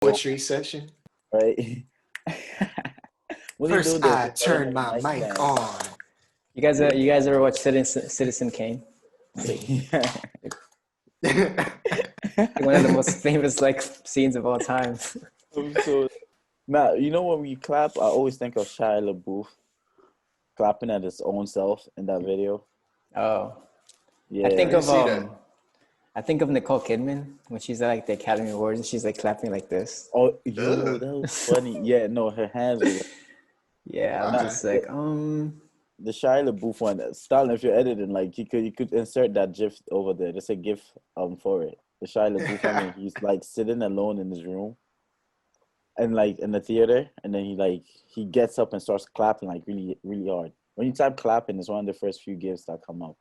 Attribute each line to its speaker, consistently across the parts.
Speaker 1: poetry session.
Speaker 2: Right? What do you do
Speaker 1: First,
Speaker 2: there?
Speaker 1: I turn my mic on.
Speaker 3: You guys ever watch Citizen Kane? One of the most famous scenes of all time.
Speaker 2: Now, you know when we clap, I always think of Shia LaBeouf clapping at his own self in that video.
Speaker 3: Oh,
Speaker 2: Yeah,
Speaker 3: I think of Nicole Kidman when she's at the Academy Awards and she's clapping like this.
Speaker 2: Oh, yo, that was funny. Yeah, no, her hands were.
Speaker 3: Yeah, I'm just
Speaker 2: the Shia LaBeouf one. Stalin, if you're editing, you could insert that GIF over there. There's a GIF for it. The Shia LaBeouf one, he's sitting alone in his room, and in the theater, and then he gets up and starts clapping really really hard. When you type clapping, it's one of the first few GIFs that come up.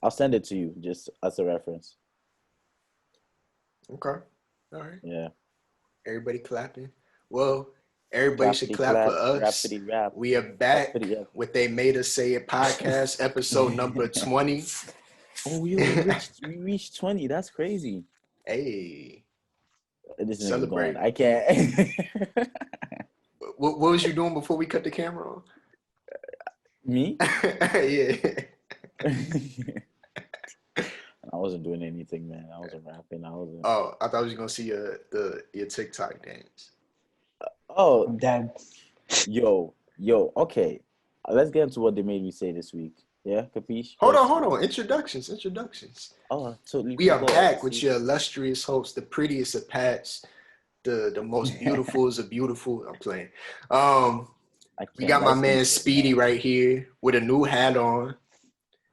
Speaker 2: I'll send it to you just as a reference.
Speaker 1: Okay. All right.
Speaker 2: Yeah.
Speaker 1: Everybody clapping. Well, everybody should clap for us.
Speaker 2: Rap.
Speaker 1: We are back with They Made Us Say It podcast, episode number 20.
Speaker 2: Oh, we reached 20. That's crazy.
Speaker 1: Hey.
Speaker 2: This is
Speaker 1: celebrate.
Speaker 2: I can't.
Speaker 1: What was you doing before we cut the camera on?
Speaker 2: Me?
Speaker 1: Yeah.
Speaker 2: I wasn't doing anything, man. I wasn't rapping.
Speaker 1: Oh, I thought I was gonna see your TikTok dance.
Speaker 2: Oh,
Speaker 3: Dad.
Speaker 2: Yo. Okay, let's get into what they made me say this week. Yeah, capiche?
Speaker 1: Hold on. Introductions.
Speaker 2: Oh, totally.
Speaker 1: We are back with your illustrious host, the prettiest of Pats, the most beautiful is a beautiful. I'm playing. We got my man Speedy right here with a new hat on.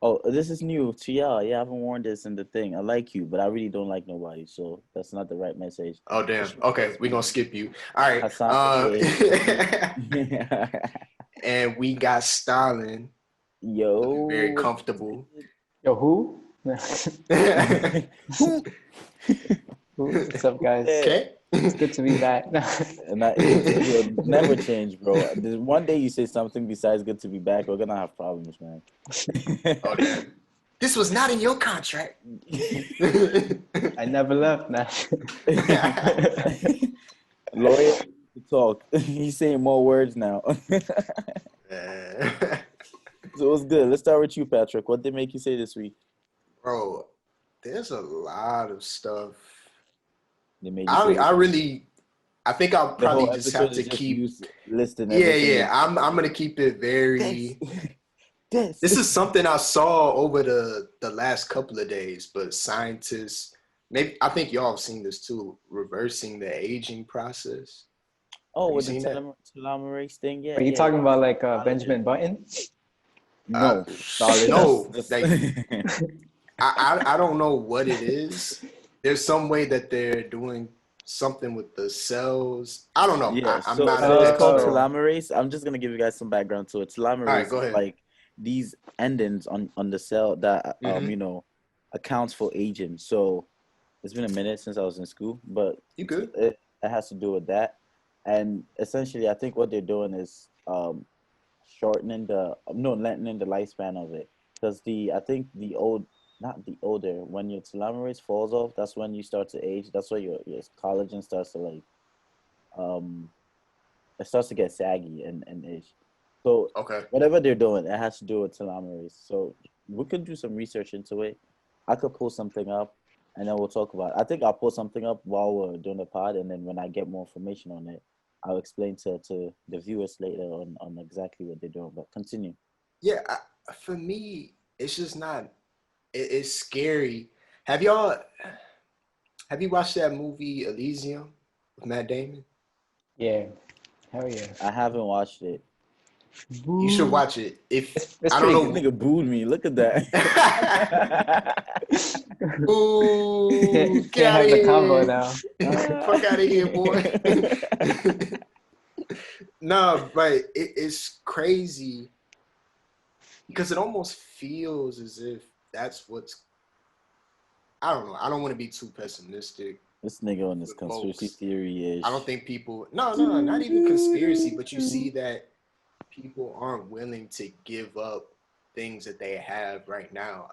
Speaker 2: Oh, this is new to y'all. Yeah, I haven't worn this in the thing. I like you, but I really don't like nobody, so that's not the right message.
Speaker 1: Oh, damn. Okay, we're going to skip you. All right. And we got Stalin.
Speaker 2: Yo.
Speaker 1: Very comfortable.
Speaker 3: Yo, who? What's up, guys?
Speaker 1: Okay.
Speaker 3: It's good to be back.
Speaker 2: And it will never change, bro. There's one day you say something besides good to be back, we're gonna have problems, man.
Speaker 1: Oh, damn. This was not in your contract.
Speaker 3: I never left, man.
Speaker 2: Lawyer to talk. He's saying more words now. So what's good? Let's start with you, Patrick. What did make you say this week?
Speaker 1: Bro, there's a lot of stuff. I think I'll probably just have to keep
Speaker 2: listing.
Speaker 1: Yeah. I'm gonna keep it very. This is something I saw over the last couple of days, but scientists, I think y'all have seen this too, reversing the aging process.
Speaker 2: Oh, with the telomerase thing, yeah.
Speaker 3: Are you talking about Benjamin Button?
Speaker 2: No,
Speaker 1: no. I don't know what it is. There's some way that they're doing something with the cells. I don't know.
Speaker 2: Yeah,
Speaker 1: I'm
Speaker 2: so
Speaker 1: not
Speaker 2: it's called telomerase. I'm just gonna give you guys some background to it. Telomerase is these endings on the cell that accounts for aging. So it's been a minute since I was in school, but
Speaker 1: you good?
Speaker 2: It has to do with that. And essentially, I think what they're doing is lengthening the lifespan of it, because when your telomerase falls off, that's when you start to age. That's why your collagen starts to it starts to get saggy and age. So whatever they're doing, it has to do with telomerase. So we could do some research into it. I could pull something up, and then we'll talk about it. I think I'll pull something up while we're doing the pod, and then when I get more information on it, I'll explain to the viewers later on exactly what they're doing. But continue.
Speaker 1: Yeah, for me, it's just not. It's scary. Have you watched that movie Elysium with Matt Damon?
Speaker 3: Yeah, hell yeah.
Speaker 2: I haven't watched it.
Speaker 1: You should watch it. If
Speaker 2: I don't know, nigga booed me. Look at that.
Speaker 1: Ooh, get out of here! Combo now. Fuck out of here, boy. No, but it's crazy because it almost feels as if that's what's. I don't know. I don't want to be too pessimistic.
Speaker 2: This nigga on this conspiracy theory is.
Speaker 1: I don't think people. No, not even conspiracy. But you see that people aren't willing to give up things that they have right now.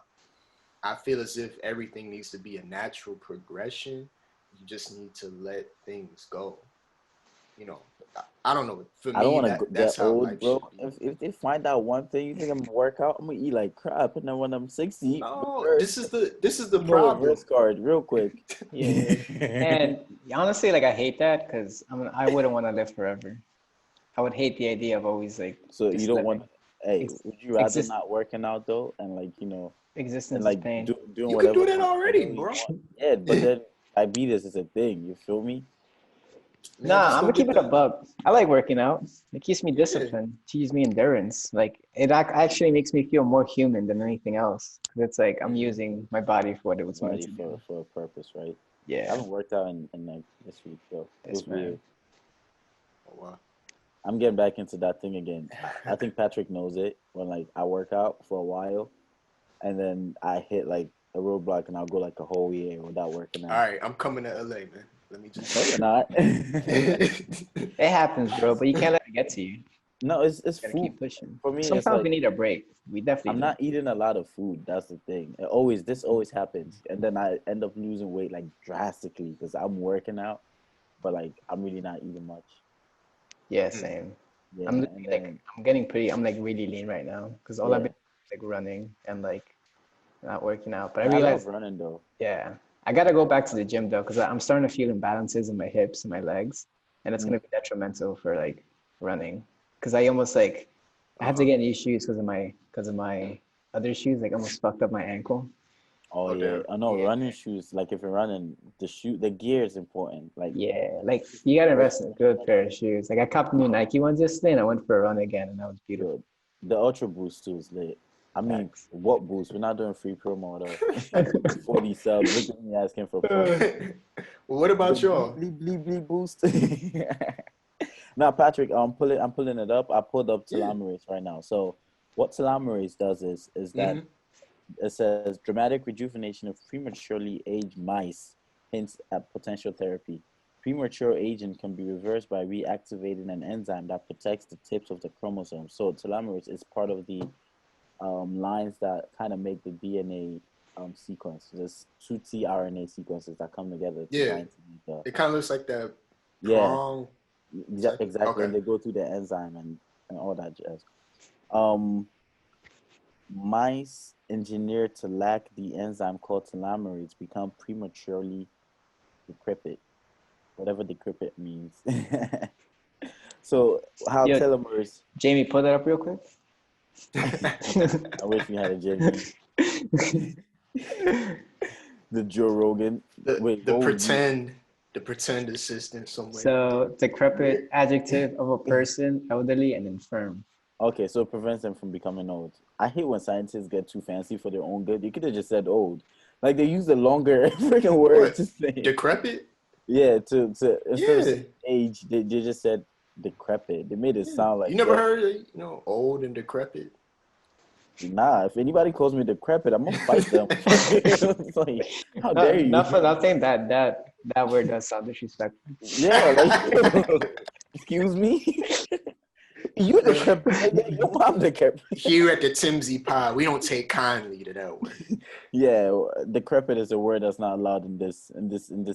Speaker 1: I feel as if everything needs to be a natural progression. you just need to let things go. You know, I don't know. For
Speaker 2: I don't
Speaker 1: me,
Speaker 2: want to
Speaker 1: that's
Speaker 2: get
Speaker 1: how
Speaker 2: old,
Speaker 1: life should
Speaker 2: bro.
Speaker 1: be.
Speaker 2: If they find out one thing, you think I'm gonna work out? I'm gonna eat like crap, and then when I'm 60,
Speaker 1: No,
Speaker 2: reverse,
Speaker 1: this is the
Speaker 2: no
Speaker 1: problem.
Speaker 2: reverse card, real quick.
Speaker 3: Yeah. And honestly, like I hate that because I wouldn't want to live forever. I would hate the idea of always like
Speaker 2: So you
Speaker 3: just
Speaker 2: don't
Speaker 3: living.
Speaker 2: want. Hey,
Speaker 3: Ex-
Speaker 2: would you rather
Speaker 3: exist
Speaker 2: not working out though, and like and
Speaker 3: existence is
Speaker 2: like
Speaker 3: pain.
Speaker 2: doing
Speaker 1: You could do
Speaker 2: whatever
Speaker 1: that already,
Speaker 2: whatever you
Speaker 1: bro.
Speaker 2: want? Yeah, but then diabetes is a thing. You feel me?
Speaker 1: Man,
Speaker 3: Nah,
Speaker 1: just
Speaker 3: I'm
Speaker 1: go
Speaker 3: gonna keep
Speaker 1: get
Speaker 3: it a
Speaker 1: the
Speaker 3: buck. I like working out. It keeps me
Speaker 1: yeah.
Speaker 3: disciplined, teaches me endurance. Like actually makes me feel more human than anything else. 'Cause it's like I'm
Speaker 1: Mhm.
Speaker 3: using my body for what it
Speaker 2: The
Speaker 3: was meant
Speaker 2: body
Speaker 3: to do.
Speaker 2: for a purpose, right? I
Speaker 3: Yeah,
Speaker 2: haven't worked out in like this week though. It
Speaker 3: this
Speaker 2: was weird.
Speaker 3: man.
Speaker 1: Oh, wow.
Speaker 2: I'm getting back into that thing again. I think Patrick knows it when like I work out for a while and then I hit like a roadblock and I'll go like a whole year without working
Speaker 1: All
Speaker 2: out.
Speaker 1: right, I'm coming to LA, man. Let me
Speaker 2: No, you're
Speaker 1: just.
Speaker 2: not.
Speaker 3: It happens, bro. But you can't let it get to you. You
Speaker 2: No, it's
Speaker 3: gotta
Speaker 2: food.
Speaker 3: keep pushing.
Speaker 2: For me, it's
Speaker 3: Sometimes we
Speaker 2: like
Speaker 3: need a break. We
Speaker 2: I'm
Speaker 3: definitely do.
Speaker 2: not eating a lot of food. That's the thing. This always happens, and then I end up losing weight like drastically because I'm working out, but like I'm really not eating much.
Speaker 3: Yeah,
Speaker 1: Mm.
Speaker 3: same. I'm
Speaker 2: Yeah, and
Speaker 3: literally like
Speaker 2: then
Speaker 3: I'm like really lean right now because all I've
Speaker 2: yeah,
Speaker 3: been like running and like not working out. But I
Speaker 2: I love
Speaker 3: realized,
Speaker 2: running though.
Speaker 3: yeah, I gotta go back to the gym though because I'm starting to feel imbalances in my hips and my legs, and it's
Speaker 2: Mm.
Speaker 3: gonna be detrimental for like running because I almost like I had to
Speaker 1: Uh-huh.
Speaker 3: get new shoes because of my other shoes like almost fucked up my ankle.
Speaker 2: Oh
Speaker 1: Oh
Speaker 2: yeah,
Speaker 1: damn.
Speaker 2: I know
Speaker 3: Yeah,
Speaker 2: running shoes. Like if you're running, the gear is important. Like
Speaker 3: yeah, like you gotta
Speaker 2: right,
Speaker 3: invest in a good pair of shoes. Like I copped new Nike ones yesterday and I went for a run again and that was beautiful.
Speaker 2: yo, the Ultra Boost too is lit. I mean,
Speaker 3: Facts.
Speaker 2: what boost? We're not doing free promo though. 40 subs. Look at me asking for promo.
Speaker 1: Well, what
Speaker 2: The
Speaker 1: about
Speaker 2: bleep
Speaker 1: y'all?
Speaker 2: bleep bleep bleep boost. Now, Patrick, I'm pulling it up. I pulled up
Speaker 1: Yeah.
Speaker 2: telomerase right now. So, what telomerase does is that
Speaker 1: Mm-hmm.
Speaker 2: it says dramatic rejuvenation of prematurely aged mice hints at potential therapy. Premature aging can be reversed by reactivating an enzyme that protects the tips of the chromosomes. So, telomerase is part of the lines that kind of make the DNA sequence. There's two tRNA sequences that come together to
Speaker 1: Yeah.
Speaker 2: bind to make the
Speaker 1: It kind of looks like that
Speaker 2: yeah.
Speaker 1: prong type.
Speaker 2: Exactly,
Speaker 1: Okay.
Speaker 2: and they go through the enzyme and all that jazz. Um, Mice engineered to lack the enzyme called telomerase become prematurely decrepit, whatever decrepit means. So, how
Speaker 3: Yo,
Speaker 2: telomeres?
Speaker 3: Jamie, pull that up real quick.
Speaker 2: I wish we had a Jimmy, the Joe Rogan.
Speaker 1: the
Speaker 2: Wait,
Speaker 1: the
Speaker 2: what would you?
Speaker 1: pretend the pretend assistant somewhere.
Speaker 3: So decrepit, adjective of a person, elderly and infirm.
Speaker 2: Okay, so it prevents them from becoming old. I hate when scientists get too fancy for their own good. You could have just said old. Like they use a longer freaking word
Speaker 1: What?
Speaker 2: to say.
Speaker 1: Decrepit?
Speaker 2: Yeah, to instead of
Speaker 1: Yeah.
Speaker 2: saying age, they just said decrepit. They made it
Speaker 1: Yeah.
Speaker 2: sound
Speaker 1: You
Speaker 2: like
Speaker 1: never
Speaker 2: death.
Speaker 1: heard of, old and decrepit?
Speaker 2: Nah, if anybody calls me decrepit, I'm gonna fight them. It's like, how dare
Speaker 3: Not,
Speaker 2: you?
Speaker 3: not for nothing. That word does sound disrespectful.
Speaker 2: Yeah, like excuse me. You decrepit, nigga. Your mom decrepit.
Speaker 1: Here at the TMSI pod, we don't take kindly to that word.
Speaker 2: Yeah, decrepit is a word that's not allowed in this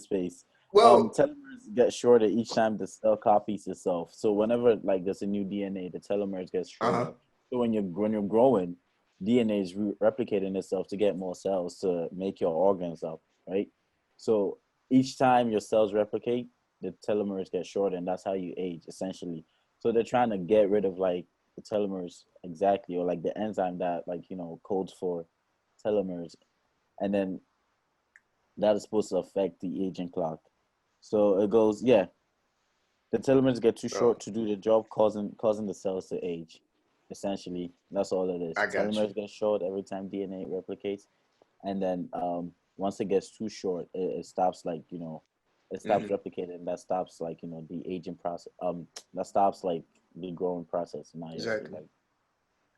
Speaker 2: space.
Speaker 1: Well,
Speaker 2: Telomeres get shorter each time the cell copies itself. So whenever like there's a new DNA, the telomeres get
Speaker 1: uh-huh.
Speaker 2: shorter. So when you're growing, DNA is replicating itself to get more cells to make your organs up, right? So each time your cells replicate, the telomeres get shorter, and that's how you age essentially. So they're trying to get rid of like the telomeres exactly, or like the enzyme that like codes for telomeres, and then that is supposed to affect the aging clock. So it goes, yeah, the telomeres get too
Speaker 1: Oh,
Speaker 2: short to do the job, causing the cells to age. Essentially, that's all it is.
Speaker 1: I got you.
Speaker 2: Telomeres get short every time DNA replicates, and then once it gets too short, it stops it stops
Speaker 1: Mm-hmm.
Speaker 2: replicating. That stops the aging process. That stops like the growing process. Now you're
Speaker 1: Exactly.
Speaker 2: like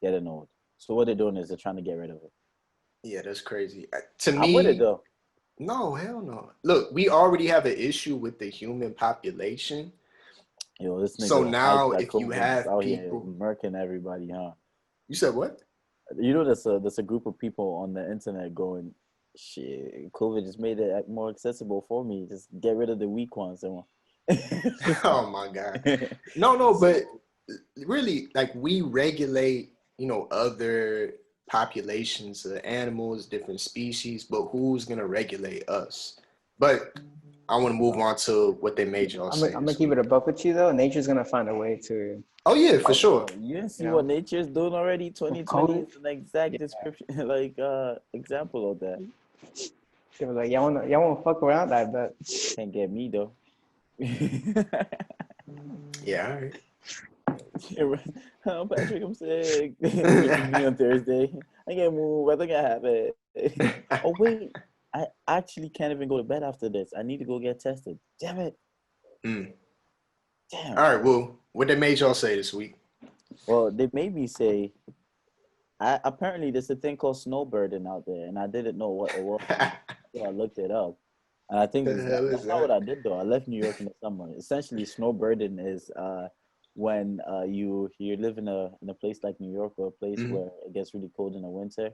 Speaker 2: getting old. So what they're doing is they're trying to get rid of it.
Speaker 1: Yeah, that's crazy. To
Speaker 2: I'm with it
Speaker 1: me,
Speaker 2: though.
Speaker 1: no, hell no. Look, we already have an issue with the human population.
Speaker 2: Yo, this
Speaker 1: So
Speaker 2: nigga Mike
Speaker 1: now
Speaker 2: that
Speaker 1: if you
Speaker 2: comes in is
Speaker 1: have
Speaker 2: out here
Speaker 1: people,
Speaker 2: murking everybody, huh?
Speaker 1: you said what?
Speaker 2: You know, there's a group of people on the internet going, Shit, COVID just made it more accessible for me. Just get rid of the weak ones.
Speaker 1: Oh my God. No, but really, like, we regulate, other populations of animals, different species, but who's gonna regulate us? But I want to move on to what they made y'all say.
Speaker 3: I'm gonna keep it a buck with you though. Nature's gonna find a way to.
Speaker 1: Oh yeah, for sure.
Speaker 2: You didn't see what nature's doing already. 2020 is an exact description, example of that.
Speaker 3: They were like, y'all wanna fuck around, I bet.
Speaker 2: Can't get me though.
Speaker 1: Yeah, all right.
Speaker 2: Patrick, I'm sick. Me on Thursday. I can't move. I think I have it. Oh wait, I actually can't even go to bed after this. I need to go get tested. Damn it.
Speaker 1: Damn.
Speaker 2: Damn.
Speaker 1: All right. Well, what they made y'all say this week?
Speaker 2: Well, they made me say. Apparently, there's a thing called snowbirding out there, and I didn't know what it was. So I looked it up. And I think that's not what I did though. I left New York in the summer. Essentially, snowbirding is when you live in a place like New York, or a place where it gets really cold in the winter,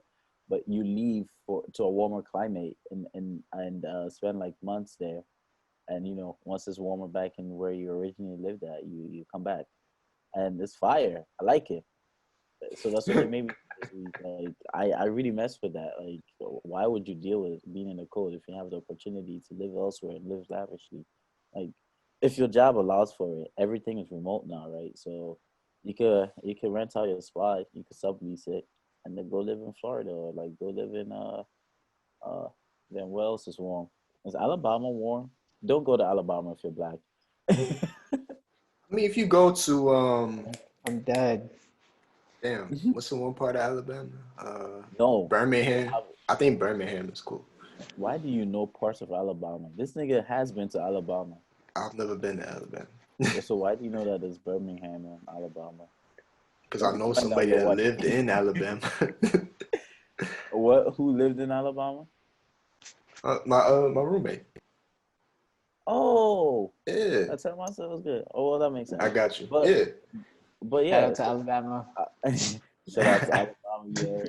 Speaker 2: but you leave to a warmer climate and spend like months there, and once it's warmer back in where you originally lived at, you come back, and it's fire. I like it. So that's what they made me like. I really mess with that. Like, why would you deal with being in the cold if you have the opportunity to live elsewhere and live lavishly? Like, if your job allows for it, everything is remote now, right? So you could rent out your spot, you could sublease it, and then go live in Florida, or like go live in then where else is warm? Is Alabama warm? Don't go to Alabama if you're black.
Speaker 1: I mean, if you go to
Speaker 3: I'm dead.
Speaker 1: Damn, what's the one part of Alabama?
Speaker 2: No.
Speaker 1: Birmingham. I think Birmingham is cool.
Speaker 2: Why do you know parts of Alabama? This nigga has been to Alabama.
Speaker 1: I've never been to Alabama.
Speaker 2: So why do you know that it's Birmingham and Alabama?
Speaker 1: Because I know somebody that lived in Alabama.
Speaker 2: What? Who lived in Alabama?
Speaker 1: My roommate.
Speaker 2: Oh.
Speaker 1: Yeah.
Speaker 2: I tell myself it was good. Oh, well, that makes sense.
Speaker 1: I got you.
Speaker 2: But yeah.
Speaker 3: Shout out to Alabama.
Speaker 2: Shout out to Alabama.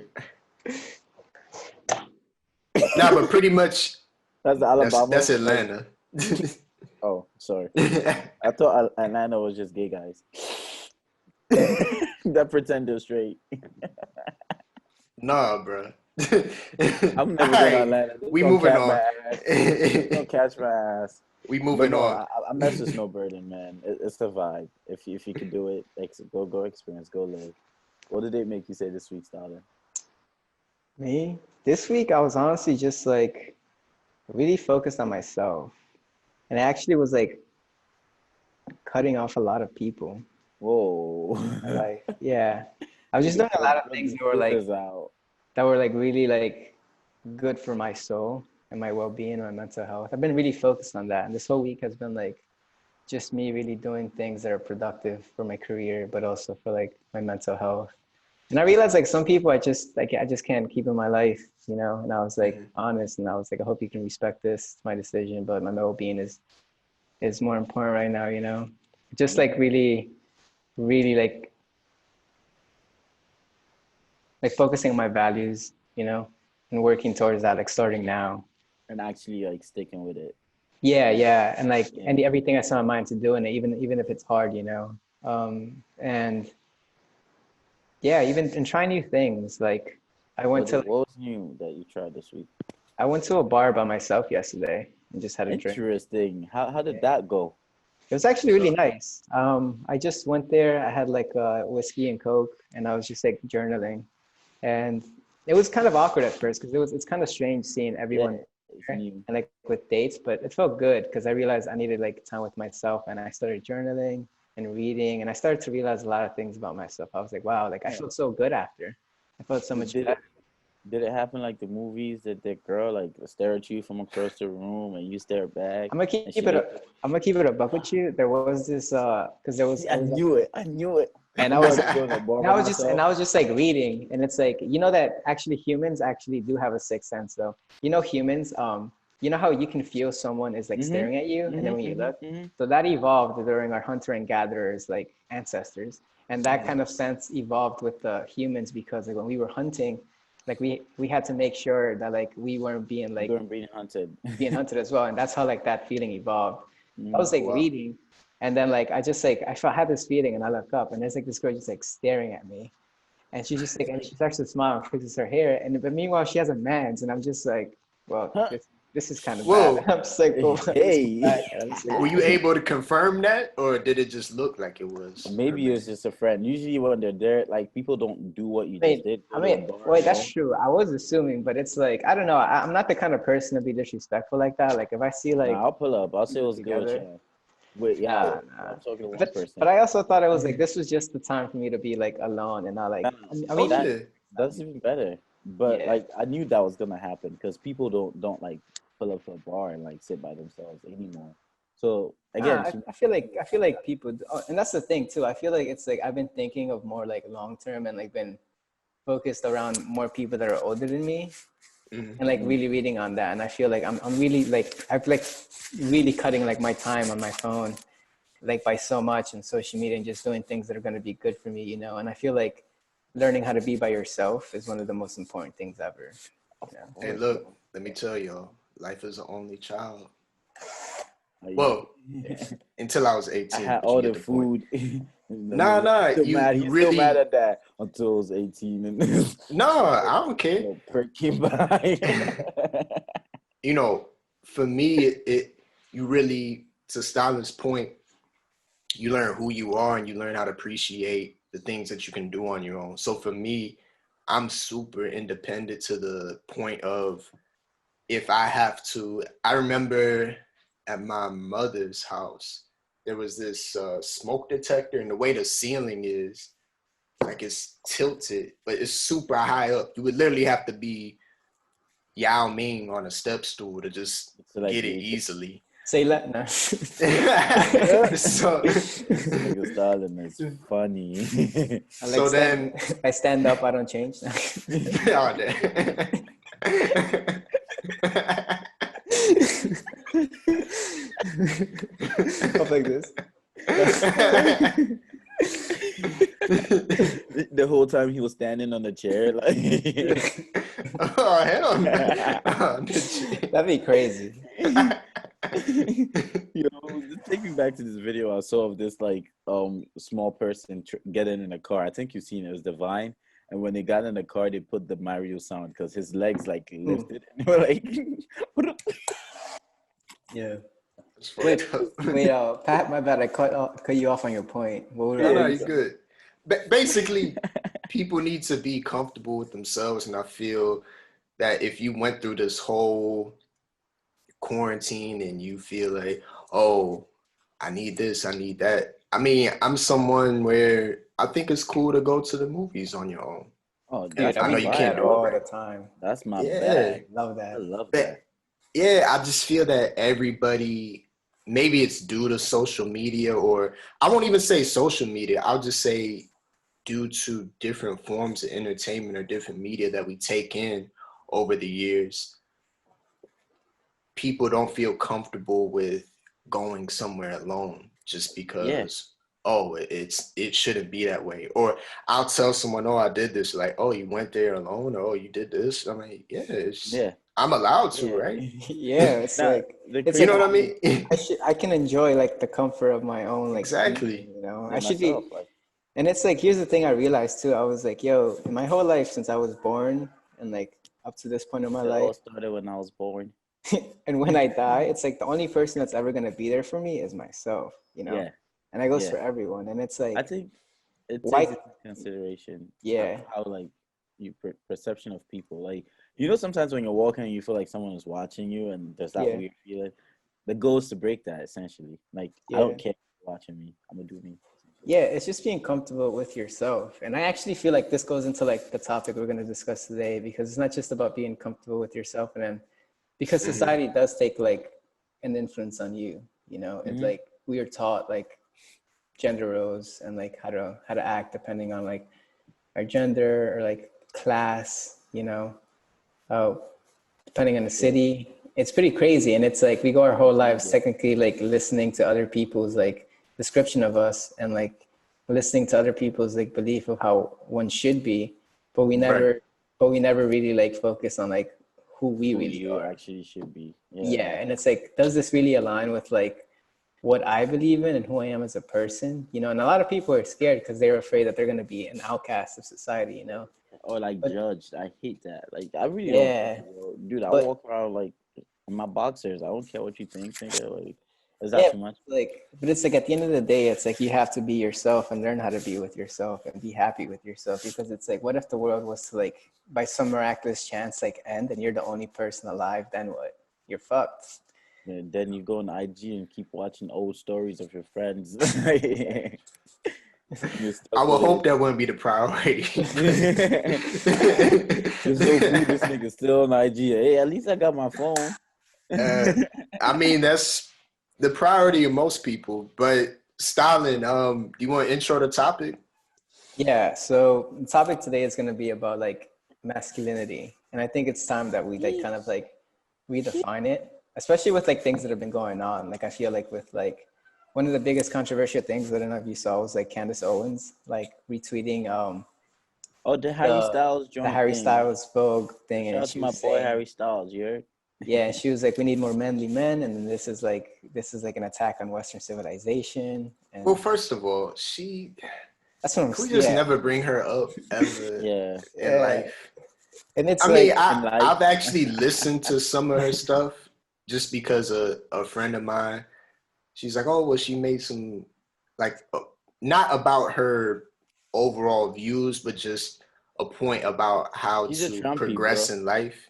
Speaker 1: Nah, but pretty much
Speaker 2: that's Alabama.
Speaker 1: That's Atlanta.
Speaker 2: Oh, sorry. I thought Atlanta was just gay guys that pretend they're straight.
Speaker 1: Nah, bro.
Speaker 2: I'm never going to Atlanta.
Speaker 1: We moving on.
Speaker 2: Don't catch my ass.
Speaker 1: We moving on.
Speaker 2: I mess with snowbirding, man. It's the vibe. If you can do it, go experience, go live. What did they make you say this week, Stalin?
Speaker 3: Me? This week, I was honestly just like really focused on myself. And I actually was like cutting off a lot of people.
Speaker 2: Whoa.
Speaker 3: Like, yeah. I was just doing a lot of things that were like really like good for my soul and my well-being and my mental health. I've been really focused on that. And this whole week has been like just me really doing things that are productive for my career, but also for like my mental health. And I realized like some people I just can't keep in my life, And I was like honest, and I was like, I hope you can respect this. It's my decision, but my well-being is more important right now, Just like really, really like focusing on my values, and working towards that, like starting now.
Speaker 2: And actually like sticking with it.
Speaker 3: Yeah. And like and everything I set my mind to doing it, even if it's hard, and yeah, even and try new things. Like I went to.
Speaker 2: What was new that you tried this week?
Speaker 3: I went to a bar by myself yesterday and just had a drink.
Speaker 2: Interesting. How did that go?
Speaker 3: It was actually really nice. I just went there. I had like whiskey and Coke, and I was just like journaling, and it was kind of awkward at first because it's kind of strange seeing everyone and like with dates, but it felt good because I realized I needed like time with myself, and I started journaling and reading, and I started to realize a lot of things about myself. I was like, wow, like I felt so good after. I felt so much better.
Speaker 2: Did it happen like the movies that the girl like stare at you from across the room and you stare back?
Speaker 3: I'm gonna keep it a buck with you. There was this because there was.
Speaker 2: I knew it.
Speaker 3: And I was just like reading, and it's like that actually humans actually do have a sixth sense though. Humans, you know how you can feel someone is like staring at you, and then when you look, so that evolved during our hunter and gatherers like ancestors, and that kind of sense evolved with the humans because like when we were hunting, like we had to make sure that like we weren't being like
Speaker 2: being hunted.
Speaker 3: being hunted as well. And that's how like that feeling evolved. I was like reading, and then like I just like I had this feeling, and I look up, and there's like this girl just like staring at me, and she's just like, and she starts to smile and fixes her hair, and but meanwhile she has a man's, and I'm just like, well, this is kind of bad. I'm just like, oh,
Speaker 2: hey.
Speaker 1: Were you able to confirm that, or did it just look like it was?
Speaker 2: Maybe it's just a friend. Usually when they're there, like people don't do what you just did.
Speaker 3: I mean, wait, that's true. I was assuming, but it's like, I don't know. I'm not the kind of person to be disrespectful like that. Like if I see like,
Speaker 2: I'll pull up. I'll say it was good. Wait, yeah, I'm talking to one person.
Speaker 3: But I also thought it was like this was just the time for me to be like alone and not like. I mean,
Speaker 2: that's even better. But like I knew that was gonna happen because people don't like pull up to a bar and like sit by themselves anymore. So again,
Speaker 3: I feel like people, and that's the thing too. I feel like it's like I've been thinking of more like long term and like been focused around more people that are older than me, and like really reading on that. And I feel like I'm really like I've like really cutting like my time on my phone, like by so much, and social media, and just doing things that are going to be good for me, you know. And I feel like learning how to be by yourself is one of the most important things ever. You know?
Speaker 1: Hey, look, let me tell y'all, life is an only child. Well, until I was 18.
Speaker 2: I had all the food.
Speaker 1: Nah.
Speaker 2: He's still mad at that until I was 18.
Speaker 1: No, I don't care.
Speaker 2: Perking by.
Speaker 1: You know, for me, you really, to Stalin's point, you learn who you are and you learn how to appreciate the things that you can do on your own. So for me, I'm super independent to the point of if I have to. I remember at my mother's house, there was this smoke detector, and the way the ceiling is, like it's tilted, but it's super high up. You would literally have to be Yao Ming on a step stool to just get it easily.
Speaker 3: Say that now.
Speaker 1: So
Speaker 2: Stalin is funny.
Speaker 1: So then
Speaker 3: I stand up, I don't change. Stuff like this.
Speaker 2: The whole time he was standing on the chair, like.
Speaker 1: Oh hell no!
Speaker 3: That'd be crazy.
Speaker 2: Yo, taking back to this video I saw of this like small person getting in a car. I think you've seen it. It was Divine, and when they got in the car, they put the Mario sound because his legs like lifted, and they were like.
Speaker 3: Yeah. Wait, Pat, my bad. I cut you off on your point.
Speaker 1: No, you're good. Basically, people need to be comfortable with themselves, and I feel that if you went through this whole quarantine and you feel like, oh, I need this, I need that. I mean, I'm someone where I think it's cool to go to the movies on your own.
Speaker 3: Oh, dude, I know you can't do it all the time.
Speaker 2: That's my bag.
Speaker 3: Love that.
Speaker 2: I love that.
Speaker 1: Yeah, I just feel that everybody, maybe it's due to social media, or I won't even say social media. I'll just say due to different forms of entertainment or different media that we take in over the years, people don't feel comfortable with going somewhere alone just because, it shouldn't be that way. Or I'll tell someone, oh, I did this. Like, oh, you went there alone? Or, oh, you did this? I'm like, I'm allowed to, right?
Speaker 3: Yeah, it's like, it's
Speaker 1: you know what I mean?
Speaker 3: I can enjoy like the comfort of my own, like,
Speaker 1: exactly.
Speaker 3: You know, I should be. And it's like, here's the thing I realized too. I was like, yo, my whole life since I was born and like up to this point in my life.
Speaker 2: It all started when I was born.
Speaker 3: And when I die, it's like the only person that's ever going to be there for me is myself, you know? Yeah. And that goes for everyone. And it's like,
Speaker 2: I think it takes into consideration.
Speaker 3: Yeah.
Speaker 2: How like your perception of people, like, you know, sometimes when you're walking and you feel like someone is watching you and there's that weird feeling, the goal is to break that essentially. Like, I don't care if you're watching me. I'm going to do me.
Speaker 3: Yeah, it's just being comfortable with yourself. And I actually feel like this goes into like the topic we're going to discuss today, because it's not just about being comfortable with yourself. And then because society does take like an influence on you, you know, it's like we are taught like gender roles and like how to act depending on like our gender or like class, you know, depending on the city. It's pretty crazy. And it's like we go our whole lives technically like listening to other people's like description of us and like listening to other people's like belief of how one should be, but we never but we never really like focus on like who we really are.
Speaker 2: Actually should be.
Speaker 3: Yeah, and it's like, does this really align with like what I believe in and who I am as a person? You know, and a lot of people are scared because they're afraid that they're going to be an outcast of society, you know?
Speaker 2: Or like judged. I hate that. Like I really
Speaker 3: yeah,
Speaker 2: don't. Dude, I walk around like in my boxers. I don't care what you think. Like, is that too much?
Speaker 3: Like, but it's like at the end of the day, it's like you have to be yourself and learn how to be with yourself and be happy with yourself. Because it's like, what if the world was to like, by some miraculous chance, like end and you're the only person alive? Then what? You're fucked.
Speaker 2: And then you go on IG and keep watching old stories of your friends.
Speaker 1: I would hope that wouldn't be the priority.
Speaker 2: There's no food. This nigga still on IG. Hey, at least I got my phone.
Speaker 1: I mean, that's the priority of most people. But Stalin, do you want to intro the topic?
Speaker 3: Yeah. So the topic today is going to be about like masculinity, and I think it's time that we like kind of like redefine it, especially with like things that have been going on. Like I feel like with like one of the biggest controversial things that I don't know if you saw was like Candace Owens like retweeting
Speaker 2: the Harry Styles
Speaker 3: joint, the Harry Styles Vogue thing.
Speaker 2: Shout out to my boy Harry Styles, you heard?
Speaker 3: Yeah, she was like, we need more manly men, and this is like an attack on Western civilization. And
Speaker 1: well, first of all,
Speaker 3: that's what I'm
Speaker 1: saying. We just never bring her up ever in life.
Speaker 3: And it's
Speaker 1: I've actually listened to some of her stuff just because a friend of mine, she's like, oh, well, she made some, like, not about her overall views, but just a point about how to progress in life.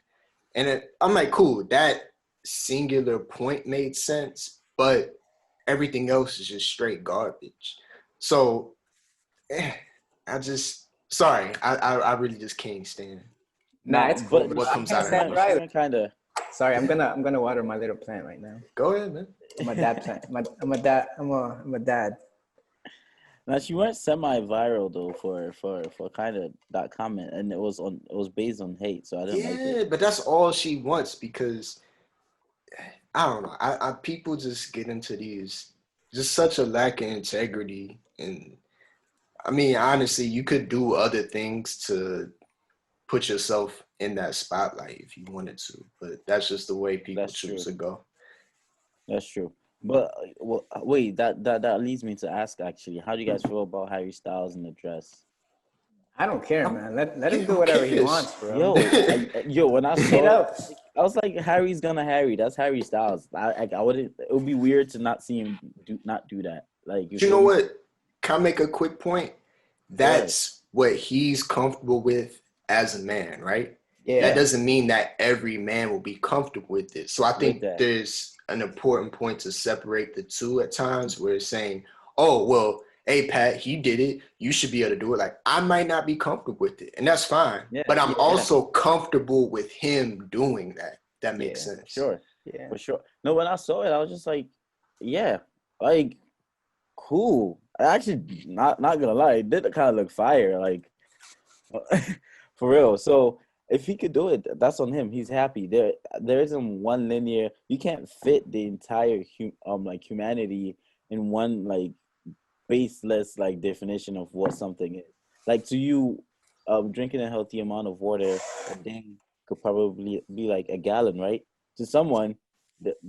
Speaker 1: And I'm like, cool, that singular point made sense, but everything else is just straight garbage. So, I really just can't stand.
Speaker 3: Nah, it's cool.
Speaker 1: What comes out of her?
Speaker 2: Kinda.
Speaker 3: Sorry, I'm gonna water my little plant right now.
Speaker 1: Go ahead, man.
Speaker 3: I'm a dad plant. I'm a dad.
Speaker 2: Now she went semi-viral though for kind of that comment, and it was based on hate, so I didn't like it.
Speaker 1: Yeah, but that's all she wants because I don't know. I people just get into these just such a lack of integrity, and I mean honestly, you could do other things to put yourself in that spotlight if you wanted to, but that's just the way people choose to go.
Speaker 2: That's true. But wait, that leads me to ask actually, how do you guys feel about Harry Styles in the dress?
Speaker 3: I don't care, man. Let him do whatever he wants, bro.
Speaker 2: When I saw it, I was like, Harry's gonna Harry. That's Harry Styles. I wouldn't. It would be weird to not see him not do that. Like,
Speaker 1: you know what? Can I make a quick point? That's what he's comfortable with as a man, right? Yeah. That doesn't mean that every man will be comfortable with it. So I think there's an important point to separate the two at times where it's saying, oh, well, hey, Pat, he did it. You should be able to do it. Like, I might not be comfortable with it, and that's fine. Yeah, but I'm also comfortable with him doing that. That makes sense.
Speaker 2: Sure. Yeah. For sure. No, when I saw it, I was just like, yeah, like, cool. I actually, not gonna lie, it did kind of look fire, like, for real. So if he could do it, that's on him. He's happy. There isn't one linear. You can't fit the entire humanity in one like baseless like definition of what something is. Like to you, drinking a healthy amount of water a day could probably be like a gallon, right? To someone,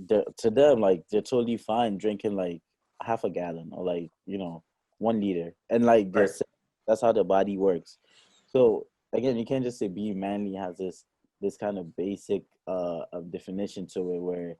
Speaker 2: to them, like they're totally fine drinking like half a gallon or like 1 liter, and like that's how the body works. So again, you can't just say being manly has this kind of basic definition to it where,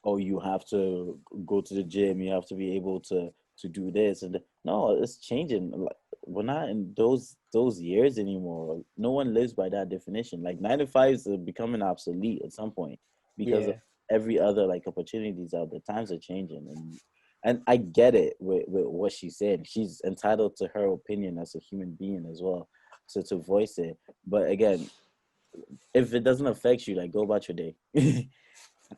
Speaker 2: oh, you have to go to the gym, you have to be able to do this and no, it's changing. We're not in those years anymore. No one lives by that definition. Like 9 to 5s are becoming obsolete at some point because of every other like opportunities out there. Times are changing, and I get it with what she's saying. She's entitled to her opinion as a human being as well. So to voice it, but again, if it doesn't affect you, like go about your day.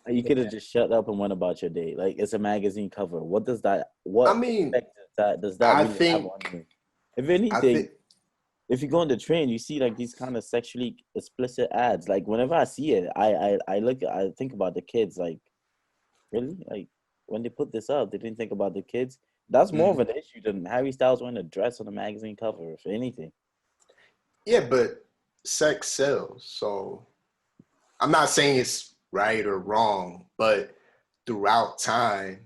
Speaker 2: You could have just shut up and went about your day. Like it's a magazine cover. What does that? What effect does that really have on you? If anything, if you go on the train, you see like these kind of sexually explicit ads. Like whenever I see it, I think about the kids. Like really, like when they put this up, they didn't think about the kids. That's more of an issue than Harry Styles wearing a dress on a magazine cover, if anything.
Speaker 1: Yeah, but sex sells. So I'm not saying it's right or wrong, but throughout time,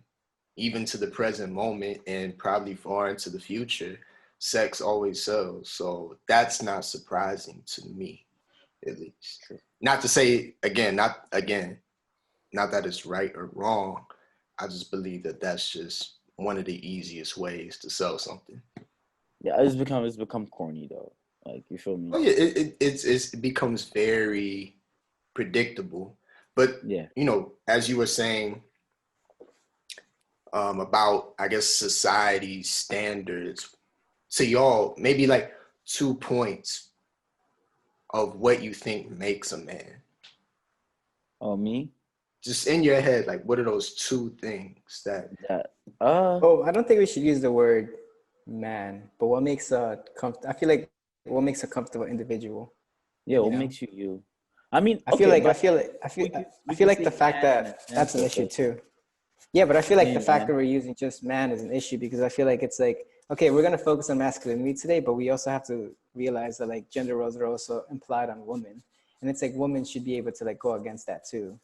Speaker 1: even to the present moment and probably far into the future, sex always sells. So that's not surprising to me, at least. Not to say not that it's right or wrong. I just believe that that's just one of the easiest ways to sell something.
Speaker 2: Yeah, it's become corny though. Like, you feel me?
Speaker 1: Oh yeah, it becomes very predictable. But
Speaker 2: Yeah.
Speaker 1: as you were saying, about, I guess, society standards, to y'all, maybe like 2 points of what you think makes a man.
Speaker 2: Oh, me?
Speaker 1: Just in your head, like, what are those two things that?
Speaker 3: Oh, I don't think we should use the word man, but what makes I feel like what makes a comfortable individual.
Speaker 2: Yeah, what makes you? I mean,
Speaker 3: I feel like the fact that that's an issue too. Yeah, but I feel like the fact that we're using just man is an issue, because I feel like it's like, okay, we're going to focus on masculinity today, but we also have to realize that like gender roles are also implied on women. And it's like women should be able to like go against that too,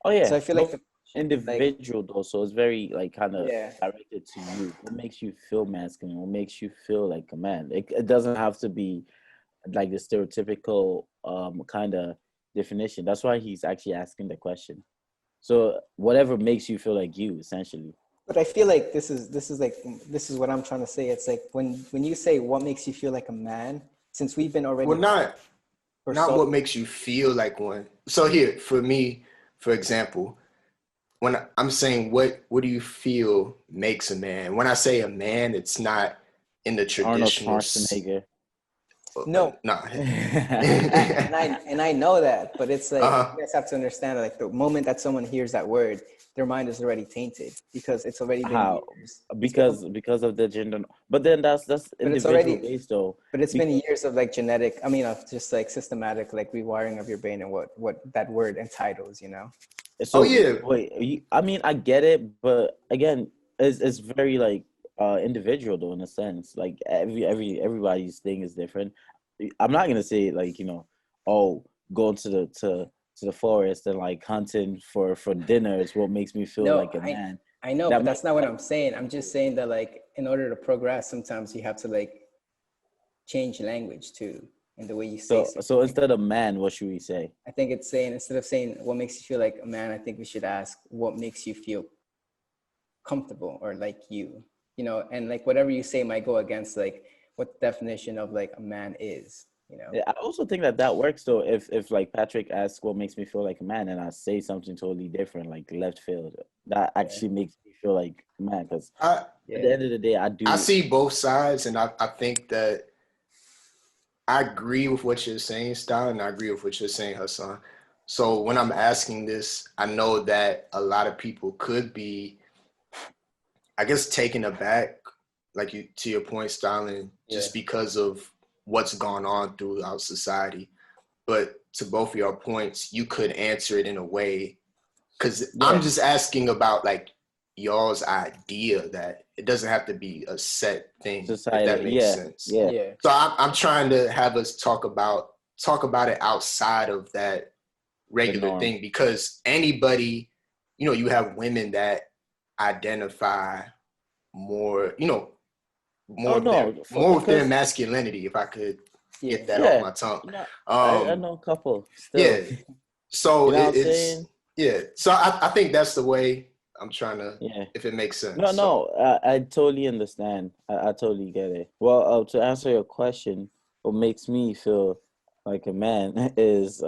Speaker 2: Oh yeah.
Speaker 3: So I feel like
Speaker 2: individual though, so it's very like kind of directed to you. What makes you feel masculine? What makes you feel like a man? It doesn't have to be like the stereotypical kind of definition. That's why he's actually asking the question. So whatever makes you feel like you, essentially.
Speaker 3: But I feel like this is what I'm trying to say. It's like when you say what makes you feel like a man, since we've been already.
Speaker 1: Well, not what makes you feel like one. So here, for me, for example, when I'm saying what do you feel makes a man? When I say a man, it's not in the traditional.
Speaker 2: Arnold Schwarzenegger.
Speaker 3: No. and I know that, but it's like, you guys have to understand, like the moment that someone hears that word, their mind is already tainted because it's already been years.
Speaker 2: Because of the gender, but then that's individual based though.
Speaker 3: But it's been years of like of just like systematic like rewiring of your brain and what that word entitles,
Speaker 2: So, wait, I mean, I get it, but again, it's very like individual though, in a sense. Like everybody's thing is different. I'm not gonna say like, going to the forest and like hunting for dinner is what makes me feel like a man.
Speaker 3: I know, but that's not what I'm saying. I'm just saying that like in order to progress, sometimes you have to like change language too in the way you say.
Speaker 2: So instead of man, what should we say?
Speaker 3: I think it's saying, instead of saying what makes you feel like a man, I think we should ask what makes you feel comfortable or like you, and like whatever you say might go against like what the definition of like a man is.
Speaker 2: Yeah, I also think that works though. If like Patrick asks what makes me feel like a man, and I say something totally different, like left field, that actually makes me feel like a man. Because at the end of the day, I
Speaker 1: see both sides, and I think that I agree with what you're saying, Style, and I agree with what you're saying, Hassan. So when I'm asking this, I know that a lot of people could be, I guess, taken aback, like to your point, Stalin, just because of what's gone on throughout society. But to both of your points, you could answer it in a way, because I'm just asking about like y'all's idea that it doesn't have to be a set thing. Society, if that makes sense.
Speaker 2: Yeah.
Speaker 1: So I'm trying to have us talk about it outside of that regular thing, because anybody, you have women that identify more, more with their masculinity, if I could get that off my tongue.
Speaker 2: I know a couple still.
Speaker 1: Yeah. So so I think that's the way I'm trying to, if it makes sense.
Speaker 2: I totally understand. I totally get it. Well, to answer your question, what makes me feel like a man is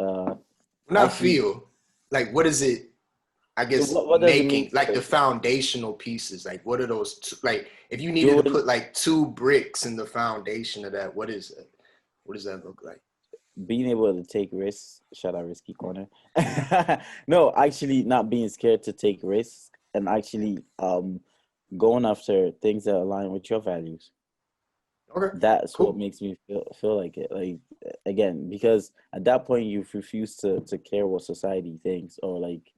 Speaker 1: feel like, what is it? I guess what making like the foundational pieces. Like, what are those two, like if you needed to put like 2 bricks in the foundation of that, what is it? What does that look like?
Speaker 2: Being able to take risks. Shout out Risky Corner. No, actually not being scared to take risks, and actually going after things that align with your values.
Speaker 1: Okay.
Speaker 2: That's what makes me feel like it. Like, again, because at that point you've refused to care what society thinks or like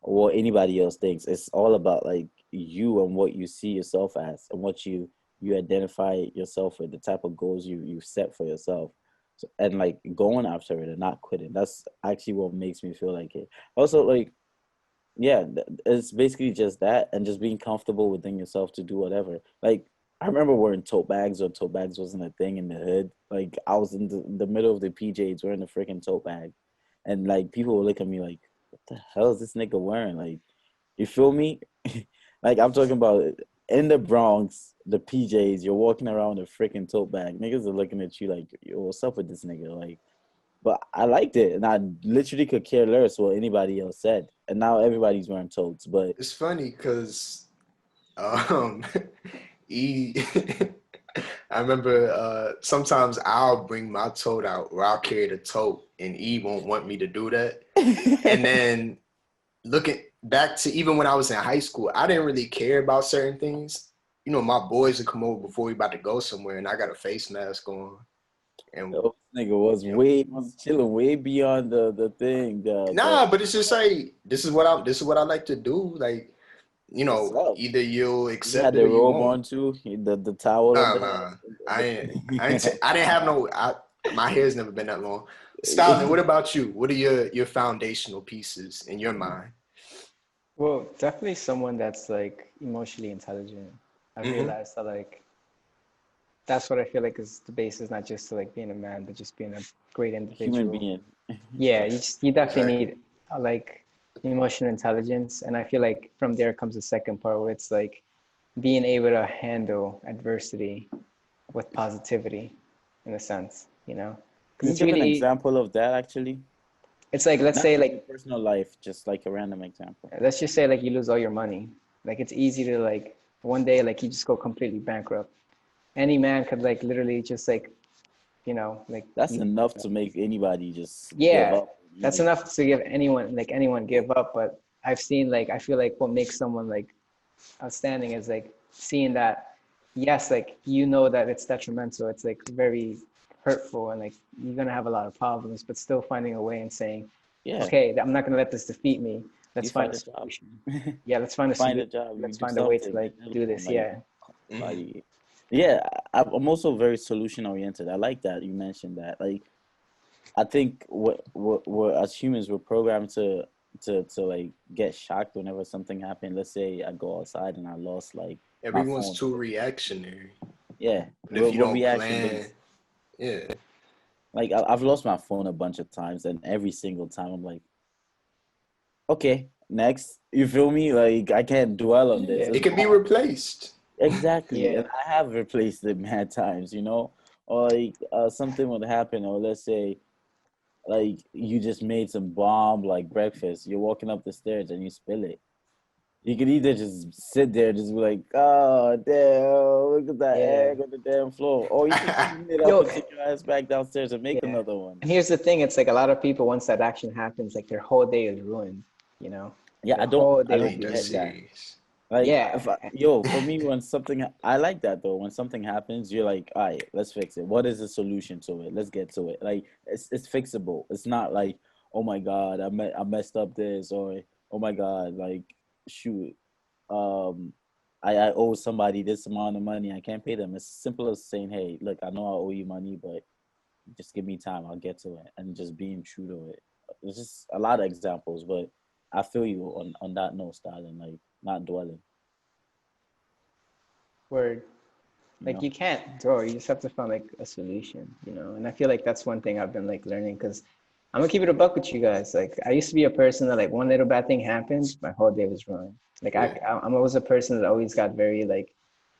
Speaker 2: what anybody else thinks. It's all about like you and what you see yourself as and what you identify yourself with, the type of goals you set for yourself. So, and like going after it and not quitting. That's actually what makes me feel like it. Also, like, yeah, it's basically just that, and just being comfortable within yourself to do whatever. Like, I remember wearing tote bags, or tote bags wasn't a thing in the hood. Like, I was in the middle of the PJs wearing a freaking tote bag, and like people would look at me like, "What the hell is this nigga wearing?" Like, you feel me? Like, I'm talking about in the Bronx, the PJs. You're walking around with a freaking tote bag. Niggas are looking at you like, "Yo, what's up with this nigga?" Like, but I liked it, and I literally could care less what anybody else said. And now everybody's wearing totes. But
Speaker 1: it's funny because um, he, I remember sometimes I'll bring my tote out, or I'll carry the tote, and E won't want me to do that. And then looking back to even when I was in high school, I didn't really care about certain things. You know, my boys would come over before we about to go somewhere, and I got a face mask on. And
Speaker 2: this nigga was chilling way beyond the thing.
Speaker 1: but it's just like this is what I like to do. Like, you know, either you'll
Speaker 2: you
Speaker 1: accept
Speaker 2: had
Speaker 1: it
Speaker 2: the
Speaker 1: or you
Speaker 2: robe
Speaker 1: won't.
Speaker 2: on too, the towel on
Speaker 1: Nah. I didn't have no. My hair's never been that long. Stalin, what about you? What are your foundational pieces in your mind?
Speaker 3: Well, definitely someone that's like emotionally intelligent. I've realized that like that's what I feel like is the basis, not just to like being a man, but just being a great
Speaker 2: human
Speaker 3: individual.
Speaker 2: being.
Speaker 3: Yeah, you definitely
Speaker 1: Exactly.
Speaker 3: need like emotional intelligence, and I feel like from there comes the second part where it's like being able to handle adversity with positivity, in a sense, you know,
Speaker 2: Can
Speaker 3: because
Speaker 2: you
Speaker 3: it's
Speaker 2: give an
Speaker 3: really,
Speaker 2: example of that actually?
Speaker 3: it's like let's
Speaker 2: Not
Speaker 3: say
Speaker 2: in your
Speaker 3: like
Speaker 2: personal life, just like a random example.
Speaker 3: let's just say like you lose all your money, like it's easy to like one day like you just go completely bankrupt. Any man could like literally just like like
Speaker 2: That's enough to make anybody just give
Speaker 3: yeah,
Speaker 2: up
Speaker 3: that's
Speaker 2: immediately.
Speaker 3: enough to give anyone give up. But I've seen like I feel like what makes someone like outstanding is like seeing that yes, like that it's detrimental, it's like very hurtful, and like you're gonna have a lot of problems, but still finding a way and saying,
Speaker 2: Yeah,
Speaker 3: okay, I'm not gonna let this defeat me.
Speaker 2: you
Speaker 3: Let's find
Speaker 2: find
Speaker 3: a
Speaker 2: a job.
Speaker 3: solution. Yeah, let's find a
Speaker 2: Find a
Speaker 3: solution.
Speaker 2: job. You
Speaker 3: Let's
Speaker 2: do
Speaker 3: find a way to
Speaker 2: something.
Speaker 3: like
Speaker 2: Leave it
Speaker 3: do
Speaker 2: alone.
Speaker 3: this. Yeah.
Speaker 2: Like, yeah. I'm also very solution oriented. I like that you mentioned that. Like, I think what as humans we're programmed to like get shocked whenever something happened. Let's say I go outside and I lost like my
Speaker 1: Everyone's
Speaker 2: phone.
Speaker 1: too reactionary.
Speaker 2: Yeah,
Speaker 1: But if you
Speaker 2: we're
Speaker 1: don't
Speaker 2: reaction
Speaker 1: plan,
Speaker 2: based.
Speaker 1: yeah.
Speaker 2: Like, I've lost my phone a bunch of times, and every single time I'm like, okay, next. You feel me? Like, I can't dwell on this.
Speaker 3: Yeah.
Speaker 1: It
Speaker 2: It's
Speaker 1: can be
Speaker 2: gone.
Speaker 1: replaced.
Speaker 2: Exactly,
Speaker 3: Yeah.
Speaker 2: and I have replaced it mad times, or like something would happen, or let's say like you just made some bomb like breakfast. You're walking up the stairs and you spill it. You could either just sit there, just be like, "Oh damn, look at that
Speaker 3: Yeah.
Speaker 2: egg on the damn floor," or you could clean it up
Speaker 3: Yo,
Speaker 2: and take your ass back downstairs and make
Speaker 3: yeah.
Speaker 2: another one.
Speaker 3: And here's the thing, it's like a lot of people, once that action happens, like their whole day is ruined, you know?
Speaker 2: Yeah,
Speaker 3: Their whole day
Speaker 2: I
Speaker 1: It
Speaker 3: is
Speaker 2: don't
Speaker 1: ain't that
Speaker 3: ruined.
Speaker 2: get that.
Speaker 1: serious.
Speaker 2: Like,
Speaker 3: Yeah.
Speaker 2: for me, when something, I like that though. When something happens, you're like, all right, let's fix it. What is the solution to it? Let's get to it. Like, it's fixable. It's not like, oh my God, I messed up this, or oh my God, like, shoot, um, I owe somebody this amount of money. I can't pay them. It's simple as saying, hey, look, I know I owe you money, but just give me time. I'll get to it, and just being true to it. There's just a lot of examples, but I feel you on that note, Stalin. Like, not dwelling.
Speaker 3: Word.
Speaker 2: You
Speaker 3: Like
Speaker 2: know.
Speaker 3: you can't draw, you just have to find like a solution, And I feel like that's one thing I've been like learning because I'm gonna keep it a buck with you guys. Like I used to be a person that like one little bad thing happened, my whole day was ruined. Like
Speaker 1: Yeah.
Speaker 3: I'm always a person that always got very like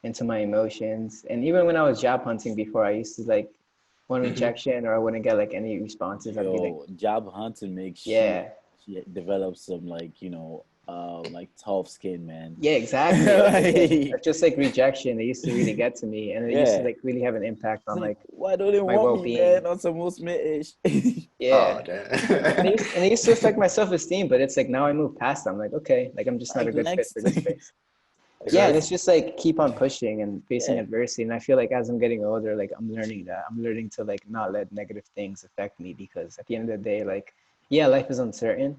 Speaker 3: into my emotions. And even when I was job hunting before, I used to like one rejection or I wouldn't get like any responses. I'd be like,
Speaker 2: Yo, job hunting makes you
Speaker 3: yeah,
Speaker 2: develop some like tough skin, man.
Speaker 3: yeah, exactly. Like again,
Speaker 2: Like,
Speaker 3: that's just like rejection. It used to really get to me, and it used to
Speaker 2: yeah.
Speaker 3: like really have an impact
Speaker 2: It's
Speaker 3: on
Speaker 2: like,
Speaker 3: like
Speaker 2: why don't they
Speaker 3: my
Speaker 2: want me,
Speaker 3: well-being.
Speaker 2: man? On some most ish.
Speaker 1: Oh
Speaker 3: Yeah. And
Speaker 1: damn.
Speaker 3: it used to affect my self-esteem, but it's like now I move past it. I'm like, okay, like I'm just not a
Speaker 2: Like,
Speaker 3: good fit
Speaker 2: next.
Speaker 3: for this space. Yeah, and
Speaker 1: Exactly.
Speaker 3: it's just like keep on pushing and facing
Speaker 2: Yeah.
Speaker 3: adversity. And I feel like as I'm getting older, like I'm learning that. I'm learning to like not let negative things affect me because at the end of the day, like, yeah, life is uncertain,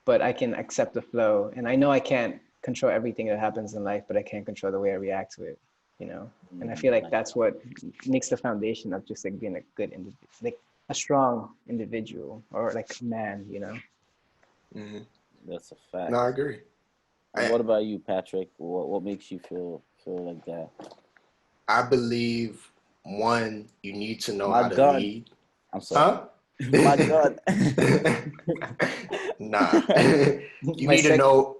Speaker 3: but I can accept the flow. And I know I can't control everything that happens in life, but I can control the way I react to it. And I feel like
Speaker 2: Nice
Speaker 3: that's
Speaker 2: one.
Speaker 3: what makes the foundation of just like being a good individual, like a strong individual or like a man, you know.
Speaker 1: Mm-hmm.
Speaker 2: That's a fact.
Speaker 1: No, I agree.
Speaker 2: What about you, Patrick? What makes you feel like that?
Speaker 1: I believe one, you need to know
Speaker 2: My
Speaker 1: how to
Speaker 2: God.
Speaker 1: lead.
Speaker 2: I'm sorry.
Speaker 1: Huh?
Speaker 2: My God.
Speaker 1: Nah. You
Speaker 3: My
Speaker 1: need to know.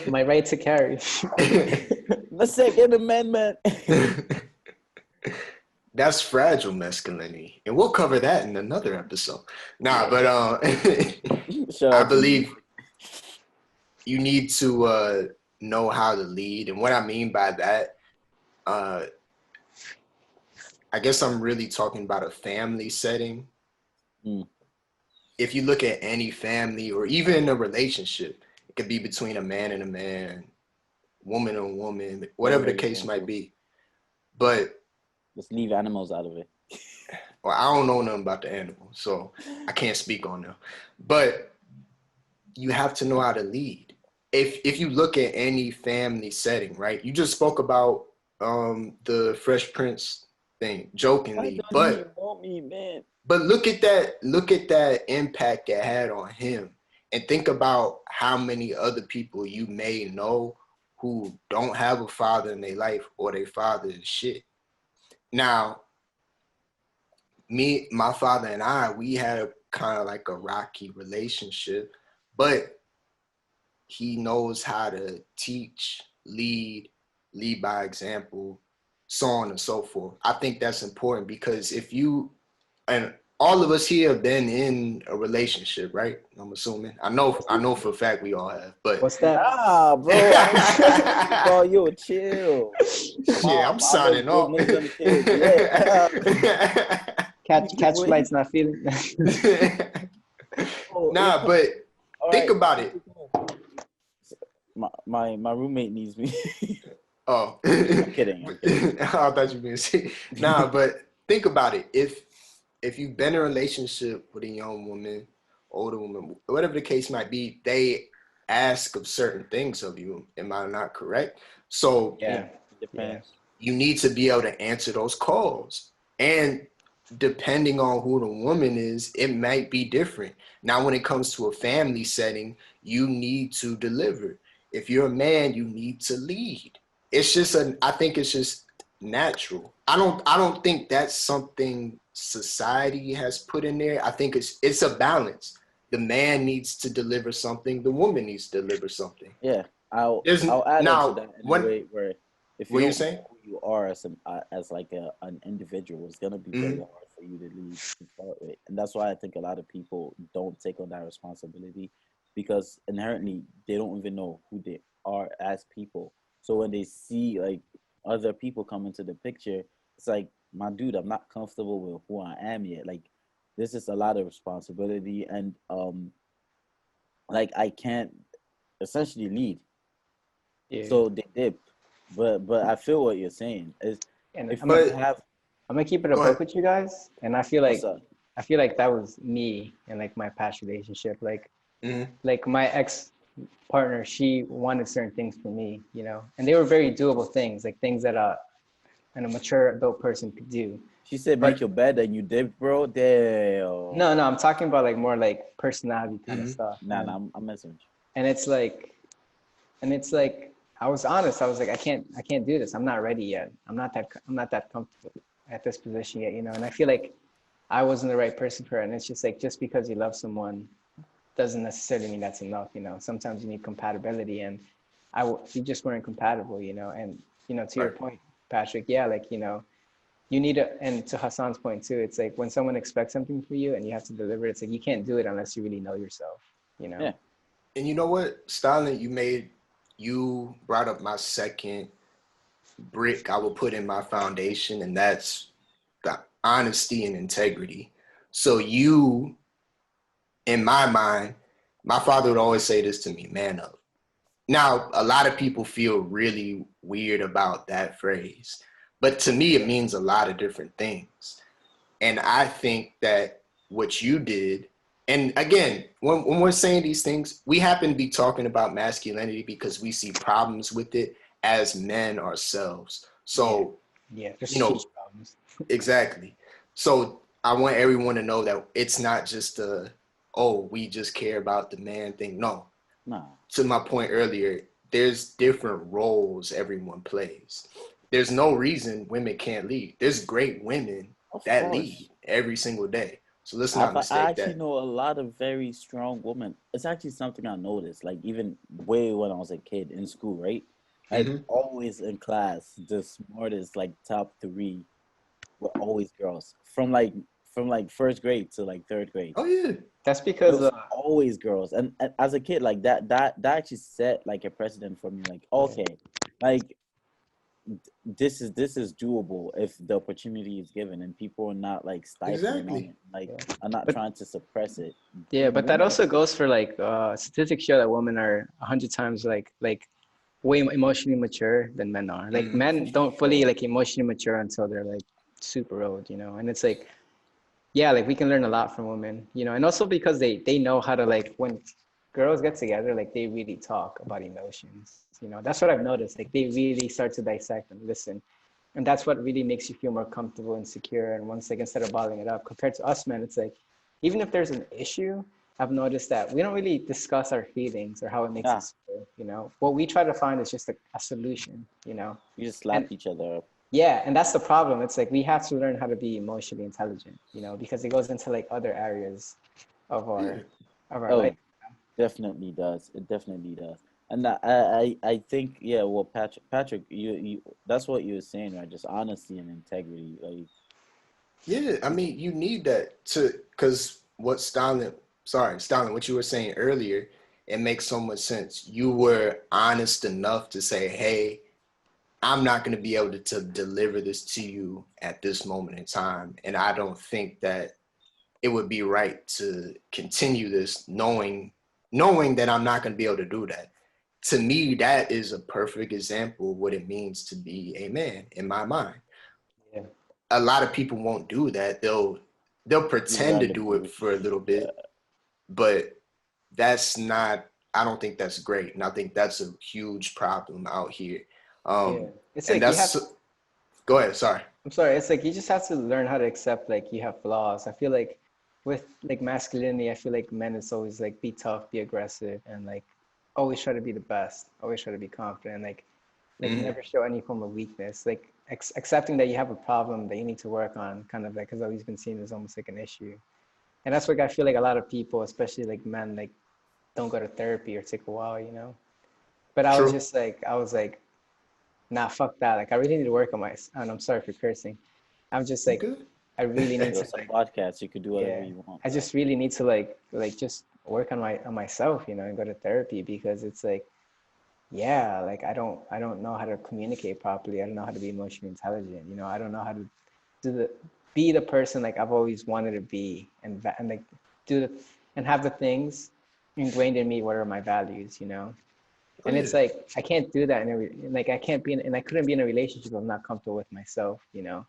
Speaker 3: my right to carry.
Speaker 2: The Second Amendment.
Speaker 1: That's fragile masculinity, and we'll cover that in another episode. Nah, but I believe you need to know how to lead, and what I mean by that, I guess I'm really talking about a family setting. If you look at any family or even a relationship, it could be between a man and a man, woman and woman, whatever the case might be. But
Speaker 2: let's leave animals out of it.
Speaker 1: Well, I don't know nothing about the animals, so I can't speak on them. But you have to know how to lead. If you look at any family setting, right? You just spoke about the Fresh Prince thing, jokingly, but
Speaker 2: want me, man.
Speaker 1: But look at that impact it had on him, and think about how many other people you may know who don't have a father in their life or their father is shit. Now, my father and I, we had kind of like a rocky relationship, but he knows how to teach, lead by example, so on and so forth. I think that's important because and all of us here have been in a relationship, right? I'm assuming. I know for a fact we all have. But
Speaker 3: what's that?
Speaker 2: Bro, bro, yo, chill.
Speaker 1: Yeah, I'm signing off.
Speaker 2: Yeah.
Speaker 3: Catch flight's not feeling.
Speaker 1: Nah, but think about it.
Speaker 2: My roommate needs me.
Speaker 1: Oh,
Speaker 2: I'm kidding.
Speaker 1: I thought you were gonna say. Nah, but think about it. If you've been in a relationship with a young woman, older woman, whatever the case might be, they ask of certain things of you. Am I not correct? So
Speaker 3: yeah,
Speaker 1: you need to be able to answer those calls. And depending on who the woman is, it might be different. Now, when it comes to a family setting, you need to deliver. If you're a man, you need to lead. I think it's just natural. I don't think that's something society has put in there. I think it's a balance. The man needs to deliver something. The woman needs to deliver something.
Speaker 2: Yeah, I'll add into that in a way where if you don't know who you are as like an individual, it's gonna be very hard for you to lead to start with, and that's why I think a lot of people don't take on that responsibility because inherently they don't even know who they are as people. So when they see like other people come into the picture, it's like, my dude, I'm not comfortable with who I am yet. Like, this is a lot of responsibility, and like I can't essentially lead. Yeah. So they dip. But I feel what you're saying.
Speaker 3: And I'm gonna keep it a book with you guys, and I feel like that was me in like my past relationship. Like, like my ex partner, she wanted certain things from me, you know, and they were very doable things, like things that a mature adult person could do.
Speaker 2: She said, "Make your bed," and you did, bro. Damn.
Speaker 3: No, I'm talking about like more like personality kind of stuff.
Speaker 2: Nah, I'm messing with you.
Speaker 3: And it's like, I was honest. I was like, I can't do this. I'm not ready yet. I'm not that comfortable at this position yet, you know. And I feel like I wasn't the right person for her. And it's just like, just because you love someone doesn't necessarily mean that's enough, you know. Sometimes you need compatibility, and we just weren't compatible, you know. And you know, to your point, Patrick, yeah, like, you know, you need and to Hassan's point too, it's like when someone expects something for you and you have to deliver, it's like you can't do it unless you really know yourself, you know.
Speaker 2: Yeah.
Speaker 1: And you know what, Stalin, you brought up my second brick I will put in my foundation, and that's the honesty and integrity. So you, in my mind, my father would always say this to me, man up. Now, a lot of people feel really weird about that phrase, but to me, it means a lot of different things. And I think that what you did, and again, when we're saying these things, we happen to be talking about masculinity because we see problems with it as men ourselves. So,
Speaker 3: yeah,
Speaker 1: you know, exactly. So I want everyone to know that it's not just we just care about the man thing. No. To my point earlier, there's different roles everyone plays. There's no reason women can't lead. There's great women that lead every single day. So let's not mistake that.
Speaker 2: I actually know a lot of very strong women. It's actually something I noticed, like even way when I was a kid in school, right? Like always in class, the smartest, like top 3 were always girls. From first grade to like third grade.
Speaker 1: Oh yeah.
Speaker 3: That's because
Speaker 2: always girls. And as a kid, like that actually set like a precedent for me. Like, okay, like this is doable if the opportunity is given and people are not like stifling on it, like are not trying to suppress it.
Speaker 3: Yeah, but that also goes for like statistics show that women are 100 times like way emotionally mature than men are. Like men don't fully like emotionally mature until they're like super old, you know. And it's like, yeah, like we can learn a lot from women, you know, and also because they know how to, like, when girls get together, like they really talk about emotions, you know. That's what I've noticed. Like they really start to dissect and listen. And that's what really makes you feel more comfortable and secure. And once, like, instead of bottling it up, compared to us men, it's like, even if there's an issue, I've noticed that we don't really discuss our feelings or how it makes us feel, you know. What we try to find is just a solution, you know.
Speaker 2: You just slap each other up.
Speaker 3: Yeah, and that's the problem. It's like we have to learn how to be emotionally intelligent, you know, because it goes into like other areas of our life.
Speaker 2: Definitely does. It definitely does. And I think, yeah, well, Patrick, you that's what you were saying, right? Just honesty and integrity, like.
Speaker 1: Yeah, I mean, you need that because Stalin, what you were saying earlier, it makes so much sense. You were honest enough to say, hey, I'm not going to be able to deliver this to you at this moment in time. And I don't think that it would be right to continue this knowing that I'm not going to be able to do that. To me, that is a perfect example of what it means to be a man in my mind.
Speaker 3: Yeah.
Speaker 1: A lot of people won't do that. They'll pretend to do it for a little bit, but that's not, I don't think that's great. And I think that's a huge problem out here.
Speaker 3: It's
Speaker 1: and
Speaker 3: like
Speaker 1: go ahead. Sorry.
Speaker 3: I'm sorry. It's like you just have to learn how to accept like you have flaws. I feel like with like masculinity, I feel like men is always like be tough, be aggressive, and like always try to be the best, always try to be confident, like never show any form of weakness. Like accepting that you have a problem that you need to work on, kind of like has always been seen as almost like an issue. And that's what I feel like a lot of people, especially like men, like don't go to therapy or take a while, you know. But I was like, nah, fuck that. Like I really need to work on and I'm sorry for cursing. I'm just like, I really need to
Speaker 2: some podcasts. You could do whatever you want.
Speaker 3: I just really need to like just work on myself, you know, and go to therapy because it's like, yeah, like I don't know how to communicate properly. I don't know how to be emotionally intelligent. You know, I don't know how to be the person like I've always wanted to be and like and have the things ingrained in me. What are my values? You know. And it's like I can't do that I couldn't be in a relationship if I'm not comfortable with myself, you know.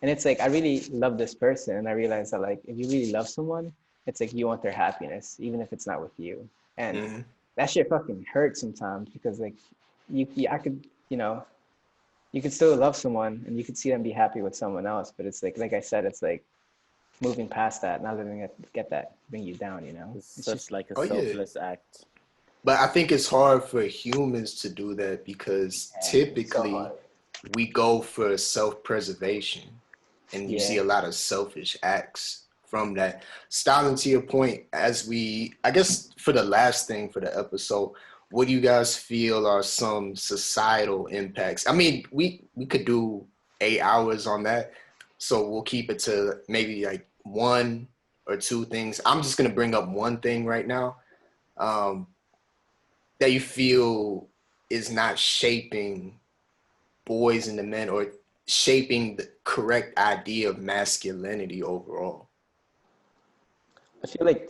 Speaker 3: And it's like I really love this person, and I realize that like if you really love someone, it's like you want their happiness, even if it's not with you. And that shit fucking hurts sometimes because like I could, you know, you could still love someone and you could see them be happy with someone else, but it's like I said, it's like moving past that, not letting it get that bring you down, you know.
Speaker 2: It's just like a selfless act.
Speaker 1: But I think it's hard for humans to do that because typically we go for self-preservation, and you see a lot of selfish acts from that. Styling, to your point, I guess for the last thing for the episode, what do you guys feel are some societal impacts? I mean, we could do 8 hours on that, so we'll keep it to maybe like 1 or 2 things. I'm just gonna bring up one thing right now. That you feel is not shaping boys into men or shaping the correct idea of masculinity overall?
Speaker 3: I feel like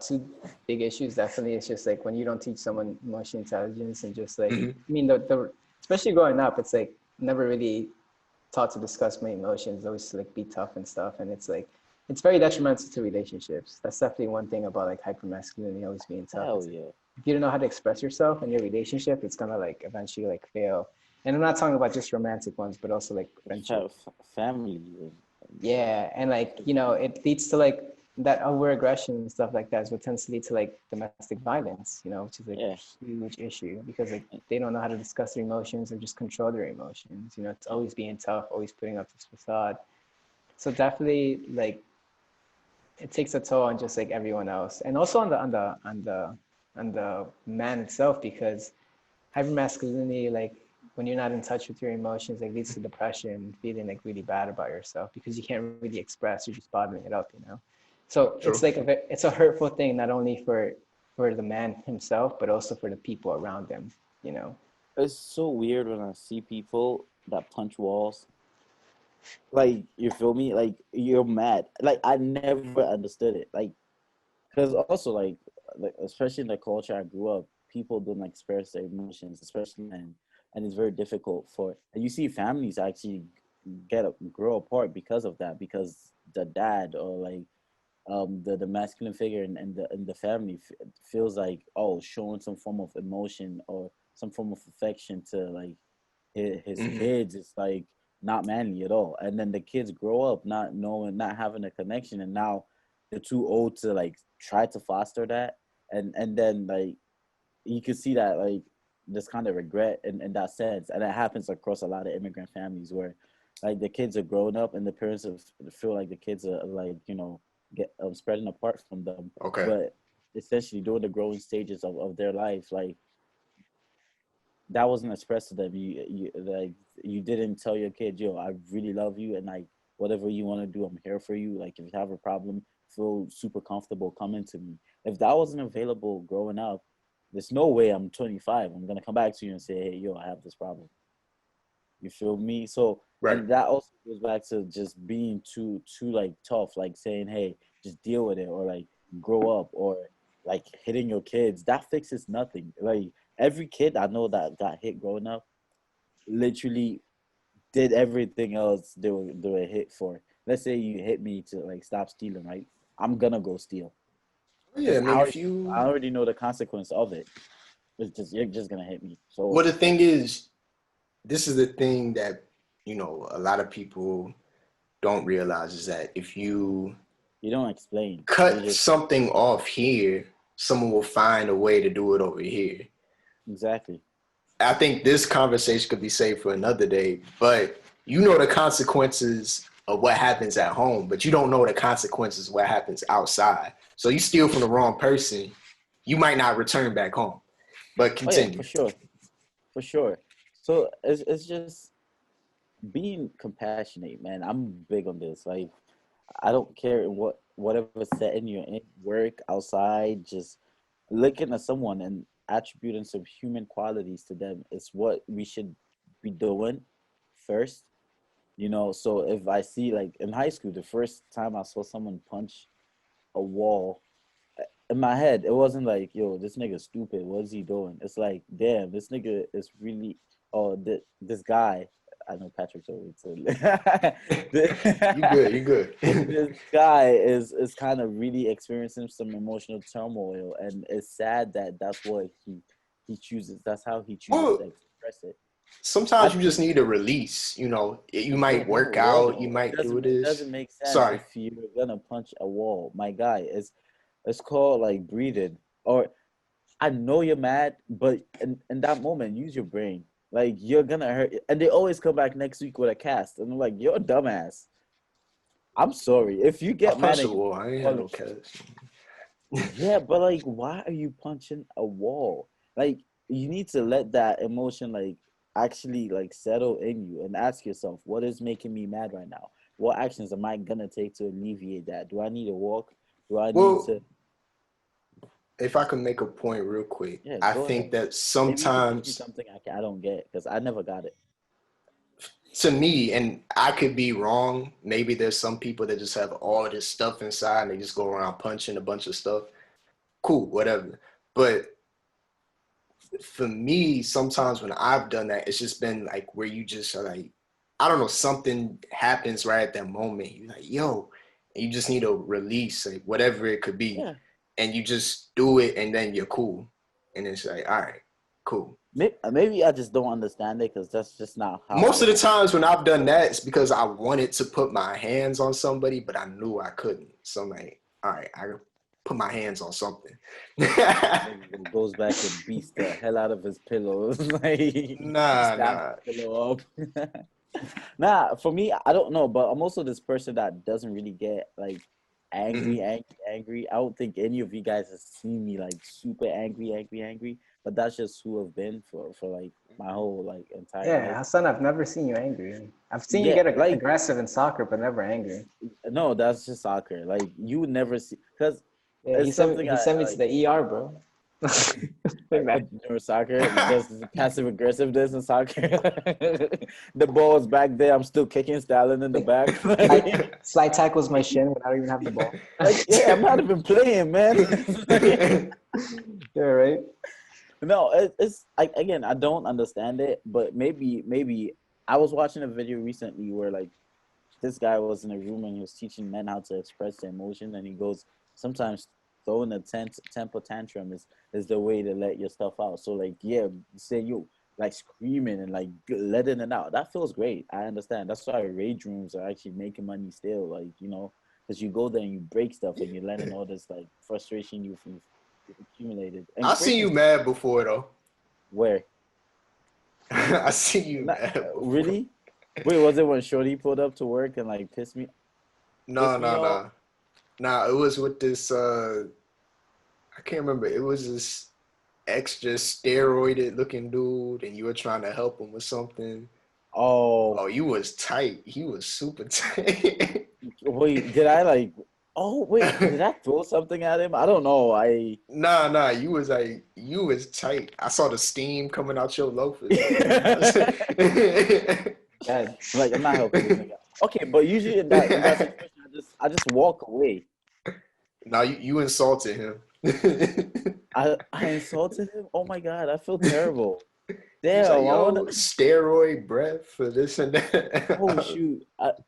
Speaker 3: 2 big issues definitely. It's just like when you don't teach someone emotional intelligence and just like, I mean, the especially growing up, it's like never really taught to discuss my emotions, always like be tough and stuff. And it's like, it's very detrimental to relationships. That's definitely one thing about like hypermasculinity, always being tough.
Speaker 2: Hell yeah.
Speaker 3: If you don't know how to express yourself in your relationship, it's gonna like eventually like fail. And I'm not talking about just romantic ones, but also like friendship.
Speaker 2: Family.
Speaker 3: Yeah, and like, you know, it leads to like that over aggression and stuff like that is what tends to lead to like domestic violence, you know, which is like
Speaker 2: Yeah.
Speaker 3: a huge issue because like they don't know how to discuss their emotions or just control their emotions. You know, it's always being tough, always putting up this facade. So definitely like it takes a toll on just like everyone else. And also on the man itself, because hypermasculinity, like when you're not in touch with your emotions, like leads to depression, feeling like really bad about yourself because you can't really express, you're just bottling it up, you know. So it's
Speaker 1: True.
Speaker 3: like it's a hurtful thing not only for the man himself but also for the people around him, you know.
Speaker 2: It's so weird when I see people that punch walls. Like, you feel me? Like, you're mad. Like, I never understood it. Like, because also, like, especially in the culture I grew up, people don't express their emotions, especially men. And it's very difficult for, and you see families actually grow apart because of that, because the dad or like the masculine figure in the family feels like, oh, showing some form of emotion or some form of affection to like his
Speaker 1: Mm-hmm.
Speaker 2: kids is like not manly at all, and then the kids grow up not knowing, not having a connection, and now they're too old to like try to foster that, and then like you can see that like this kind of regret in that sense, and it happens across a lot of immigrant families where like the kids are growing up and the parents feel like the kids are like, get spreading apart from them,
Speaker 1: Okay.
Speaker 2: but essentially during the growing stages of their life, like that wasn't expressed to them. You didn't tell your kid, yo, I really love you, and like whatever you want to do, I'm here for you. Like if you have a problem, feel super comfortable coming to me. If that wasn't available growing up, there's no way I'm 25. I'm gonna come back to you and say, hey, yo, I have this problem. You feel me? So,
Speaker 1: Right.
Speaker 2: and that also goes back to just being too like tough, like saying, hey, just deal with it, or like grow up, or like hitting your kids. That fixes nothing. Like every kid I know that got hit growing up literally did everything else they were hit for. Let's say you hit me to like stop stealing, right? I'm gonna go steal
Speaker 1: Yeah,
Speaker 2: because
Speaker 1: I
Speaker 2: I
Speaker 1: mean,
Speaker 2: already,
Speaker 1: if
Speaker 2: I
Speaker 1: you,
Speaker 2: already know the consequence of it. It's just, you're just gonna hit me. So
Speaker 1: well, the thing is, this is the thing that, a lot of people don't realize is that if you
Speaker 2: you don't explain. You
Speaker 1: cut
Speaker 2: just
Speaker 1: something off here, someone will find a way to do it over here.
Speaker 2: exactly.
Speaker 1: I think this conversation could be saved for another day, but you know the consequences of what happens at home, but you don't know the consequences of what happens outside. So you steal from the wrong person, you might not return back home. But
Speaker 2: Oh yeah,
Speaker 1: continue.
Speaker 2: for sure, for sure. So it's just being compassionate, man. I'm big on this. Like I don't care whatever setting you're in, work, outside, just looking at someone and attributing some human qualities to them is what we should be doing first. So if I see, like in high school, the first time I saw someone punch a wall, in my head, it wasn't like, yo, this nigga stupid. What is he doing? It's like, damn, this nigga is really, oh, this guy. I know Patrick's over too.
Speaker 1: You good, you good.
Speaker 2: This guy is kind of really experiencing some emotional turmoil, and it's sad that that's what he chooses. That's how he chooses to
Speaker 1: Well,
Speaker 2: express it. I
Speaker 1: sometimes you
Speaker 2: think
Speaker 1: just need a release. You
Speaker 2: yeah,
Speaker 1: might
Speaker 2: but
Speaker 1: work out, you
Speaker 2: whoa,
Speaker 1: might do
Speaker 2: it
Speaker 1: this.
Speaker 2: doesn't make sense
Speaker 1: Sorry.
Speaker 2: if you're gonna punch a wall. My guy, it's called like breathing. Or I know you're mad, but in that moment, use your brain. Like you're gonna hurt, and they always come back next week with a cast, and I'm like, you're a dumbass. I'm sorry if you
Speaker 1: I
Speaker 2: get mad
Speaker 1: punched the
Speaker 2: and you
Speaker 1: wall. I ain't had
Speaker 2: fall.
Speaker 1: no cats.
Speaker 2: Yeah, but like, why are you punching a wall? Like, you need to let that emotion like actually like settle in you and ask yourself, what is making me mad right now? What actions am I gonna take to alleviate that? Do I need to walk? Do I need
Speaker 1: Well,
Speaker 2: to?
Speaker 1: if I can make a point real quick,
Speaker 2: Yeah,
Speaker 1: I
Speaker 2: go
Speaker 1: think
Speaker 2: ahead.
Speaker 1: that
Speaker 2: Maybe you could teach me
Speaker 1: sometimes
Speaker 2: something I don't get because I never got it.
Speaker 1: to me, and I could be wrong, maybe there's some people that just have all this stuff inside and they just go around punching a bunch of stuff. Cool, whatever. But for me, sometimes when I've done that, it's just been like where you just are like, I don't know, something happens right at that moment. You're like, yo, and you just need a release, like whatever it could be.
Speaker 2: Yeah,
Speaker 1: And you just do it and then you're cool. And it's like, all right. Cool.
Speaker 2: Maybe I just don't understand it because that's just not how.
Speaker 1: Most of the times when I've done that, it's because I wanted to put my hands on somebody, but I knew I couldn't. So I'm like, all right, I put my hands on something.
Speaker 2: Goes back and beats the hell out of his pillows. Like,
Speaker 1: Nah.
Speaker 2: The pillow up. Nah, for me, I don't know, but I'm also this person that doesn't really get like angry. I don't think any of you guys have seen me like super angry. But that's just who I've been for like my whole like entire life.
Speaker 3: Hassan, I've never seen you angry. I've seen you get
Speaker 2: like,
Speaker 3: aggressive in soccer, but never angry.
Speaker 2: No, that's just soccer. Like you would never see because
Speaker 3: he sent me to the ER, bro.
Speaker 2: Soccer, there's passive aggressiveness in soccer. The ball is back there. I'm still kicking Stalin in the back.
Speaker 3: Slide tackles my shin when I don't even have the ball.
Speaker 2: Like, yeah, I'm not even playing, man.
Speaker 3: Yeah, right.
Speaker 2: No, it's again, I don't understand it, but maybe I was watching a video recently where like this guy was in a room and he was teaching men how to express their emotion, and he goes, sometimes throwing a temper tantrum is the way to let your stuff out. So like, yeah, say you like screaming and like letting it out. That feels great. I understand. That's why rage rooms are actually making money still. Like, you know, because you go there and you break stuff and you're letting all this like frustration you've accumulated. And
Speaker 1: I've seen you mad before though.
Speaker 2: Where?
Speaker 1: I seen you mad before.
Speaker 2: Really? Wait, was it when Shorty pulled up to work and like pissed me?
Speaker 1: No. Nah, it was with this I can't remember. It was this extra steroided looking dude and you were trying to help him with something. Oh, you was tight. He was super tight.
Speaker 2: Wait, did I like did I throw something at him? I don't know.
Speaker 1: Nah, you was tight. I saw the steam coming out your loafers.
Speaker 2: Like, I'm not helping this nigga. Okay, but usually in that situation, I just walk away.
Speaker 1: No, you insulted him.
Speaker 2: I insulted him? Oh my god, I feel terrible. Damn,
Speaker 1: like, yo, steroid breath for this and that.
Speaker 2: Oh shoot.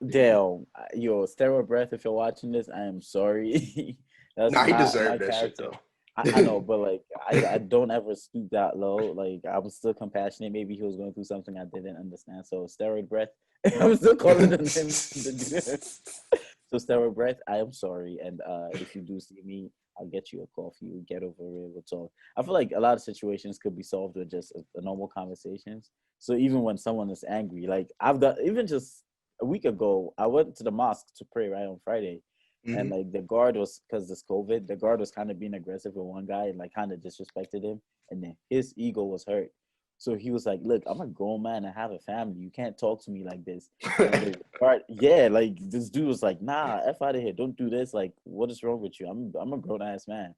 Speaker 2: Damn. Yo, steroid breath, if you're watching this, I am sorry. That's
Speaker 1: he deserved that shit though.
Speaker 2: I know, but like I don't ever stoop that low. Like I'm still compassionate. Maybe he was going through something I didn't understand. So steroid breath. I'm still calling him. So steroid breath. I am sorry, and if you do see me, I'll get you a coffee. We'll get over it. We'll talk. I feel like a lot of situations could be solved with just a normal conversations. So even when someone is angry, like I've got even just a week ago, I went to the mosque to pray right on Friday. And like the guard was, because this COVID, the guard was kind of being aggressive with one guy and like kind of disrespected him, and then his ego was hurt. So he was like, "Look, I'm a grown man and have a family. You can't talk to me like this." And guard, yeah, like this dude was like, "Nah, F out of here. Don't do this. Like, what is wrong with you? I'm a grown ass man."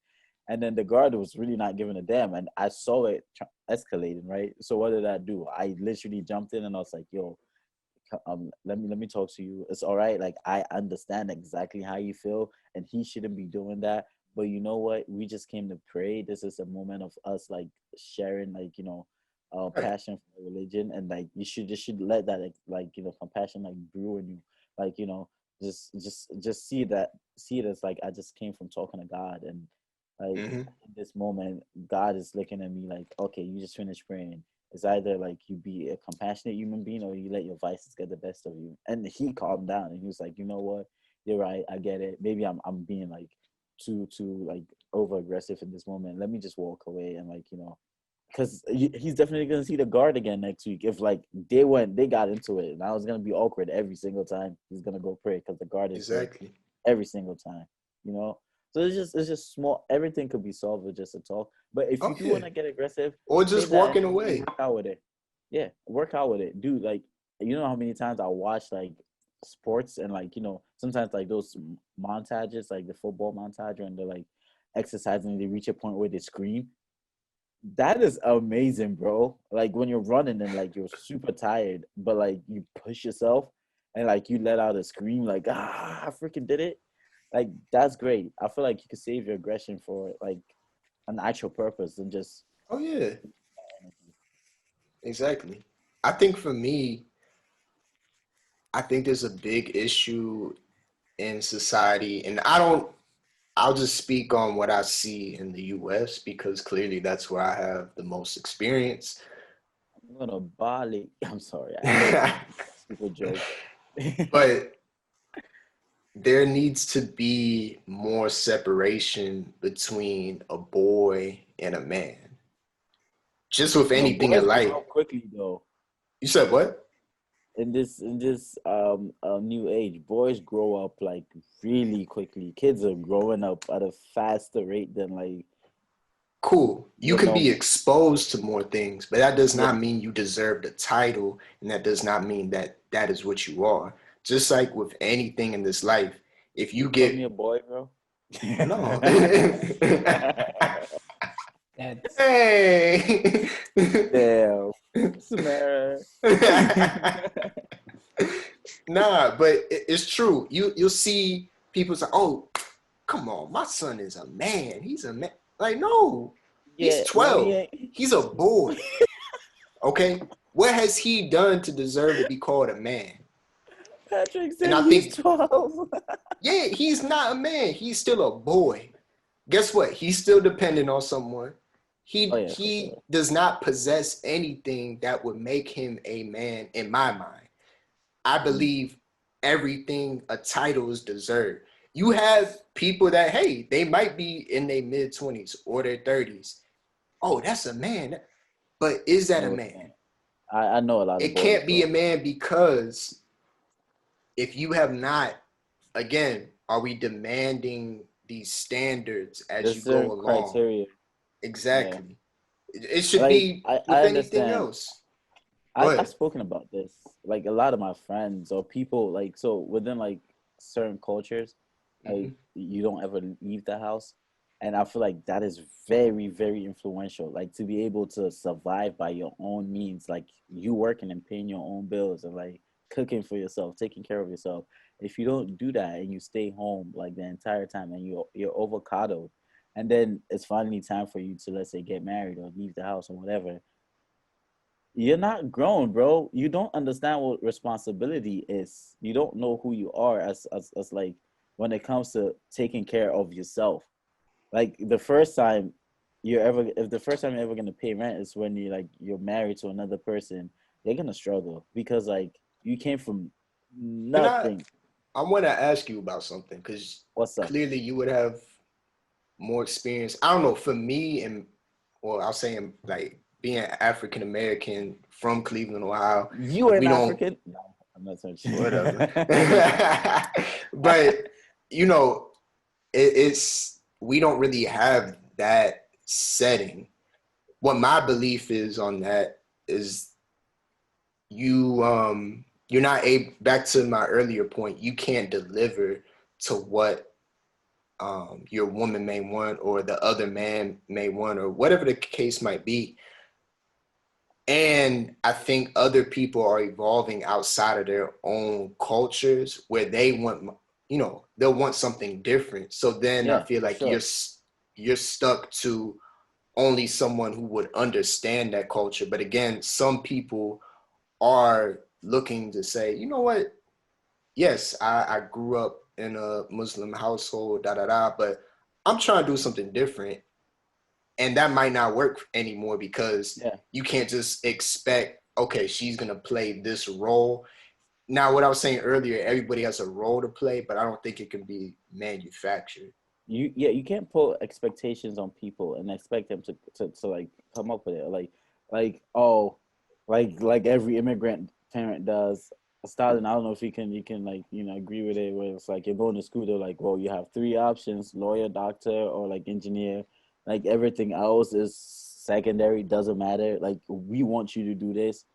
Speaker 2: And then the guard was really not giving a damn, and I saw it escalating. Right. So what did I do? I literally jumped in and I was like, "Yo, let me talk to you. It's all right. Like I understand exactly how you feel, and he shouldn't be doing that. But you know what? We just came to pray. This is a moment of us like sharing, like, you know, passion for religion, and like you should let that like you know, compassion like brew in you. Like, you know, just see it as like I just came from talking to God, and like in this moment, God is looking at me like, okay, you just finished praying. It's either like you be a compassionate human being or you let your vices get the best of you." And he calmed down and he was like, "You know what? You're right. I get it. Maybe I'm being like too like over aggressive in this moment. Let me just walk away." And like, you know, because he's definitely gonna see the guard again next week. If like they got into it, and I was gonna be awkward every single time he's gonna go pray because the guard is
Speaker 1: exactly
Speaker 2: every single time. You know. So it's just small. Everything could be solved with just a talk. But if you do want to get aggressive,
Speaker 1: or just walking away,
Speaker 2: work out with it. Yeah, work out with it, dude. Like, you know how many times I watch like sports and like, you know, sometimes like those montages, like the football montage, when they're like exercising, and they reach a point where they scream. That is amazing, bro. Like when you're running and like you're super tired, but like you push yourself and like you let out a scream, like I freaking did it. Like that's great. I feel like you could save your aggression for like an actual purpose and just.
Speaker 1: Oh yeah. Exactly. I think for me, I think there's a big issue in society, and I don't I'll just speak on what I see in the US because clearly that's where I have the most experience.
Speaker 2: I'm gonna Bali. I'm sorry. I stupid joke.
Speaker 1: But there needs to be more separation between a boy and a man. Just with anything in life.
Speaker 2: Grow up quickly though.
Speaker 1: You said what?
Speaker 2: In this new age, boys grow up like really quickly. Kids are growing up at a faster rate than like.
Speaker 1: Cool. You could be exposed to more things, but that does not mean you deserve the title, and that does not mean that that is what you are. Just like with anything in this life, if you get
Speaker 2: me a boy, bro.
Speaker 1: No.
Speaker 2: Hey. Damn. Samara.
Speaker 1: Nah, but it's true. You'll see people say, "Oh, come on, my son is a man. He's a man." Like, no, he's 12. No, he's a boy. Okay, what has he done to deserve to be called a man?
Speaker 2: Patrick said he's 12.
Speaker 1: Yeah, he's not a man. He's still a boy. Guess what? He's still dependent on someone. He does not possess anything that would make him a man in my mind. I believe everything a title is deserved. You have people that, hey, they might be in their mid-20s or their 30s. Oh, that's a man. But is that a man?
Speaker 2: I know a lot of
Speaker 1: it can't be a man because if you have not, again, are we demanding these standards as you go along? Criteria. Exactly. Yeah. It should be with anything else.
Speaker 2: I've spoken about this. Like a lot of my friends or people, like, so within like certain cultures, like you don't ever leave the house. And I feel like that is very, very influential. Like to be able to survive by your own means, like you working and paying your own bills and like cooking for yourself, taking care of yourself. If you don't do that and you stay home like the entire time and you're avocado, and then it's finally time for you to, let's say, get married or leave the house or whatever, you're not grown, bro. You don't understand what responsibility is. You don't know who you are as like when it comes to taking care of yourself. Like the first time you're ever gonna pay rent is when you're married to another person, you're gonna struggle because like you came from nothing.
Speaker 1: I want to ask you about something because clearly you would have more experience. I don't know, for me, I'll say like being African American from Cleveland, Ohio.
Speaker 2: You are African? No, I'm not touching.
Speaker 1: Whatever. But it's we don't really have that setting. What my belief is on that is you're not able, back to my earlier point, you can't deliver to what your woman may want or the other man may want or whatever the case might be. And I think other people are evolving outside of their own cultures where they want, they'll want something different. So then I feel like you're stuck to only someone who would understand that culture. But again, some people are looking to say, you know what? Yes, I grew up in a Muslim household, but I'm trying to do something different. And that might not work anymore because you can't just expect, okay, she's going to play this role. Now, what I was saying earlier, everybody has a role to play, but I don't think it can be manufactured.
Speaker 2: You can't put expectations on people and expect them to like come up with it. Like every immigrant parent does. Stalin, I don't know if you can agree with it, where it's like you're going to school, they're like, well, you have three options: lawyer, doctor, or like engineer. Like everything else is secondary, doesn't matter. Like we want you to do this.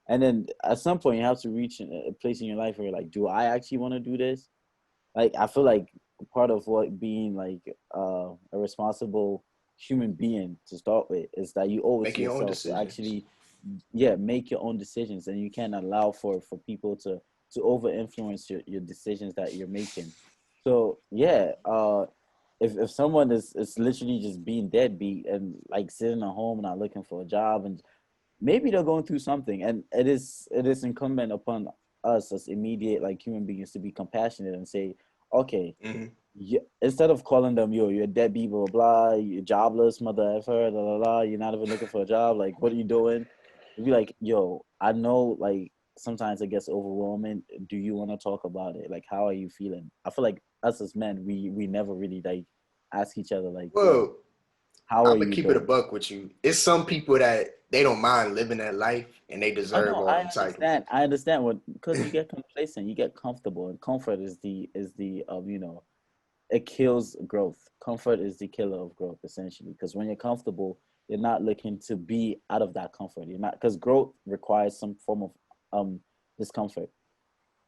Speaker 2: And then at some point you have to reach a place in your life where you're like, do I actually want to do this? Like I feel like part of what being like a responsible human being to start with is that you always make yourself to actually make your own decisions, and you can't allow for people to over influence your decisions that you're making. So if someone is literally just being deadbeat and like sitting at home not looking for a job, and maybe they're going through something, and it is incumbent upon us as immediate like human beings to be compassionate and say, okay, instead of calling them, yo, you're a deadbeat, blah, blah, you're jobless, mother effer, blah, blah, blah, you're not even looking for a job, like, what are you doing? You'd be like, yo, I know, like, sometimes it gets overwhelming. Do you want to talk about it? Like, how are you feeling? I feel like us as men, we never really, like, ask each other, like,
Speaker 1: well,
Speaker 2: how
Speaker 1: I'm
Speaker 2: are
Speaker 1: gonna
Speaker 2: you
Speaker 1: keep it a
Speaker 2: doing?
Speaker 1: buck with you. It's some people that they don't mind living that life and they
Speaker 2: Oh
Speaker 1: deserve
Speaker 2: no,
Speaker 1: all
Speaker 2: I
Speaker 1: them titles.
Speaker 2: understand. I understand what because you get complacent, you get comfortable, and comfort is the it kills growth. Comfort is the killer of growth, essentially. Because when you're comfortable, you're not looking to be out of that comfort. You're not because growth requires some form of discomfort.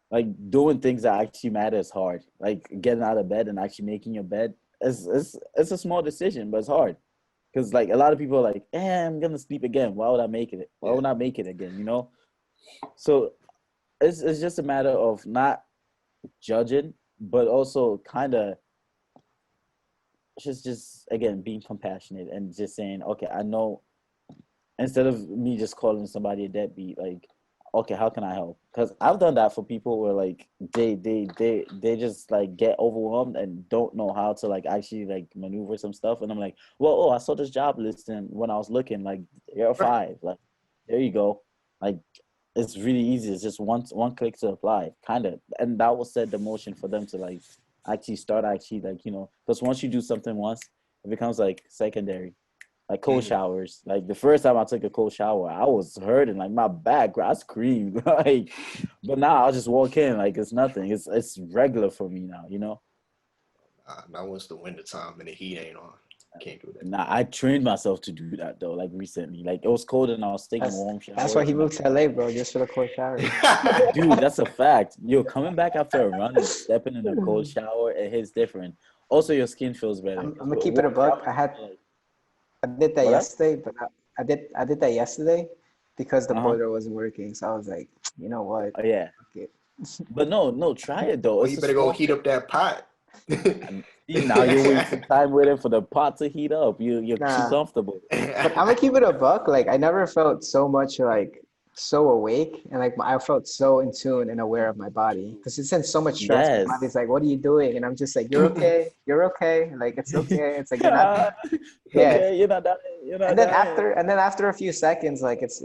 Speaker 2: Like doing things that actually matter is hard. Like getting out of bed and actually making your bed it's a small decision, but it's hard. Because like a lot of people are like, I'm gonna sleep again. Why would I make it? Why would I make it again? So it's just a matter of not judging, but also kind of just again being compassionate and just saying, okay, I know, instead of me just calling somebody a deadbeat, like, okay, how can I help? Because I've done that for people where like they just like get overwhelmed and don't know how to like actually like maneuver some stuff, and I'm like, well, I saw this job listing when I was looking, like you're five, like there you go, like it's really easy. It's just one click to apply, kind of, and that will set the motion for them to like actually start actually like because once you do something once, it becomes like secondary. Like cold showers. Like the first time I took a cold shower, I was hurting. Like my back, I screamed. Like, but now I'll just walk in like it's nothing. It's regular for me now.
Speaker 1: Not once the winter time and the heat ain't on. Can't do that.
Speaker 2: Nah, I trained myself to do that though. Like recently, like it was cold and I was taking warm showers.
Speaker 3: That's why he moved to LA, bro, just for the cold shower.
Speaker 2: Dude, that's a fact. Yo, coming back after a run and stepping in a cold shower, it hits different. Also, your skin feels better.
Speaker 3: I'm gonna keep it a buck. I did that yesterday, but I did that yesterday because the boiler wasn't working. So I was like, you know what?
Speaker 2: Oh yeah.
Speaker 3: Okay.
Speaker 2: But no, try it though.
Speaker 1: Well, you better go heat up that pot.
Speaker 2: Now you're wasting time waiting for the pot to heat up. You're too comfortable.
Speaker 3: But I'm gonna keep it a buck. Like I never felt so much like so awake and like I felt so in tune and aware of my body because it's in so much stress.
Speaker 2: Yes.
Speaker 3: My body's like, "What are you doing?" And I'm just like, "You're okay. You're okay. Like it's okay." It's like you're not.
Speaker 2: Okay, you're not dying. You're not dying.
Speaker 3: And then after a few seconds, like it's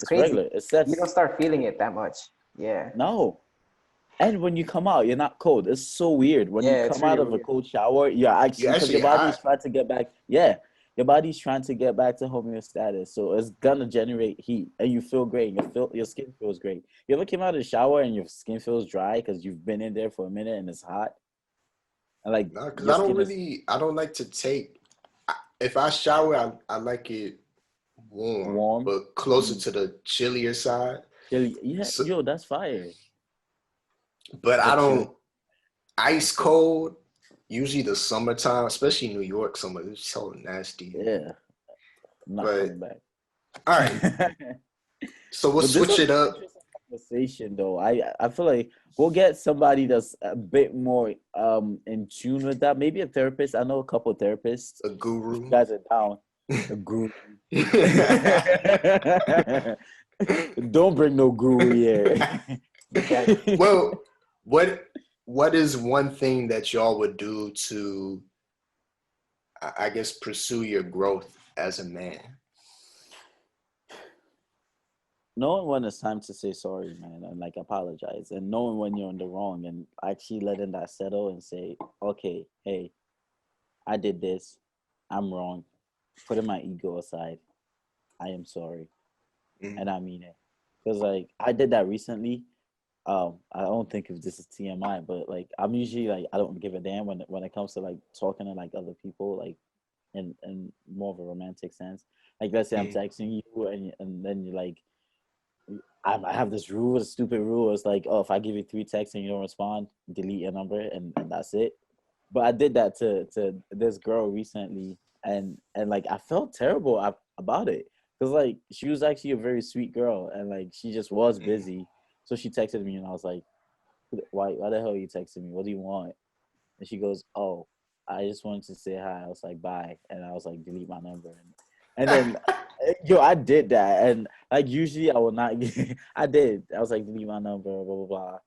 Speaker 3: crazy.
Speaker 2: Regular. It sets.
Speaker 3: You don't start feeling it that much. Yeah.
Speaker 2: No. And when you come out, you're not cold. It's so weird. When you come out of a cold shower, you're actually because your body's trying to get back. Yeah. Your body's trying to get back to homeostasis, so it's gonna generate heat, and you feel great. Your skin feels great. You ever came out of the shower and your skin feels dry because you've been in there for a minute and it's hot? And like,
Speaker 1: no, because I don't like to take. If I shower, I like it warm, but closer to the chillier side.
Speaker 2: Yeah, so, that's fire.
Speaker 1: But I don't ice cold. Usually the summertime, especially New York summer, it's so nasty.
Speaker 2: Yeah. I'm not coming back.
Speaker 1: All right. So we'll switch it up.
Speaker 2: Conversation though. I feel like we'll get somebody that's a bit more in tune with that. Maybe a therapist. I know a couple of therapists.
Speaker 1: A guru.
Speaker 2: You guys are down. A guru. Don't bring no guru here.
Speaker 1: Well, what is one thing that y'all would do to, I guess, pursue your growth as a man?
Speaker 2: Knowing when it's time to say sorry, man, and like apologize, and knowing when you're in the wrong, and actually letting that settle and say, okay, hey, I did this, I'm wrong, putting my ego aside, I am sorry, and I mean it, because like I did that recently. I don't think if this is TMI, but like I'm usually like I don't give a damn when it comes to like talking to like other people, like in more of a romantic sense. Like let's say I'm texting you and then you're like, I have this rule, a stupid rule. It's like, oh, if I give you 3 texts and you don't respond, delete your number and that's it. But I did that to this girl recently, and like I felt terrible about it because like she was actually a very sweet girl and like she just was busy. So she texted me and I was like, why the hell are you texting me? What do you want? And she goes, oh, I just wanted to say hi. I was like, bye. And I was like, delete my number. And then, I did that. And like, usually I would not, I did. I was like, delete my number, blah, blah, blah.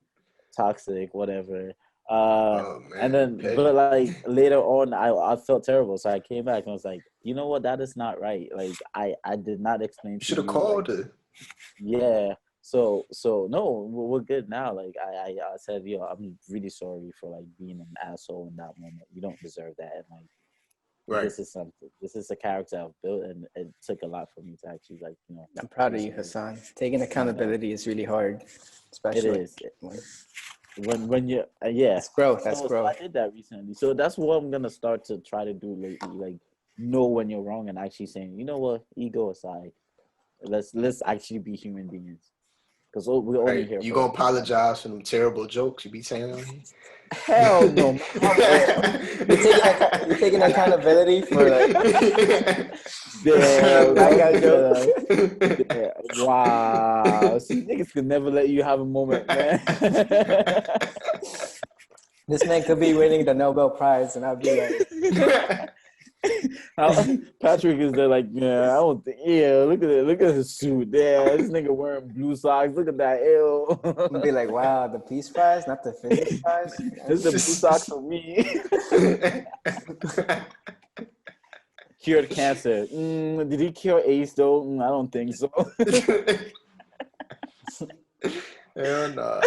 Speaker 2: Toxic, whatever. And then, but like later on, I felt terrible, so I came back and I was like, you know what, that is not right. Like I did not explain to
Speaker 1: should have
Speaker 2: you.
Speaker 1: called
Speaker 2: like,
Speaker 1: her.
Speaker 2: Yeah. So no, we're good now. Like I said, I'm really sorry for like being an asshole in that moment. You don't deserve that. And like this is something. This is a character I've built, and it took a lot for me to actually like
Speaker 3: I'm proud of you, Hassan. Taking accountability is really hard, especially.
Speaker 2: It is. When you
Speaker 3: it's growth. That's growth.
Speaker 2: So I did that recently. So that's what I'm gonna start to try to do lately. Like know when you're wrong and actually saying, you know what, ego aside, let's actually be human beings. Because we're only here.
Speaker 1: You gonna apologize for them terrible jokes you be saying on here?
Speaker 2: Hell no.
Speaker 3: You're taking accountability for like.
Speaker 2: Damn, I got jokes. Wow. See, niggas could never let you have a moment, man.
Speaker 3: This man could be winning the Nobel Prize, and I'd be like.
Speaker 2: Patrick is there like, yeah, I don't think, look at his suit. Yeah, this nigga wearing blue socks. Look at that, ew.
Speaker 3: I'm be like, wow, the peace prize, not the physics prize.
Speaker 2: This is the blue socks for me. Cured cancer. Did he cure AIDS though? I don't think so.
Speaker 1: Hell no.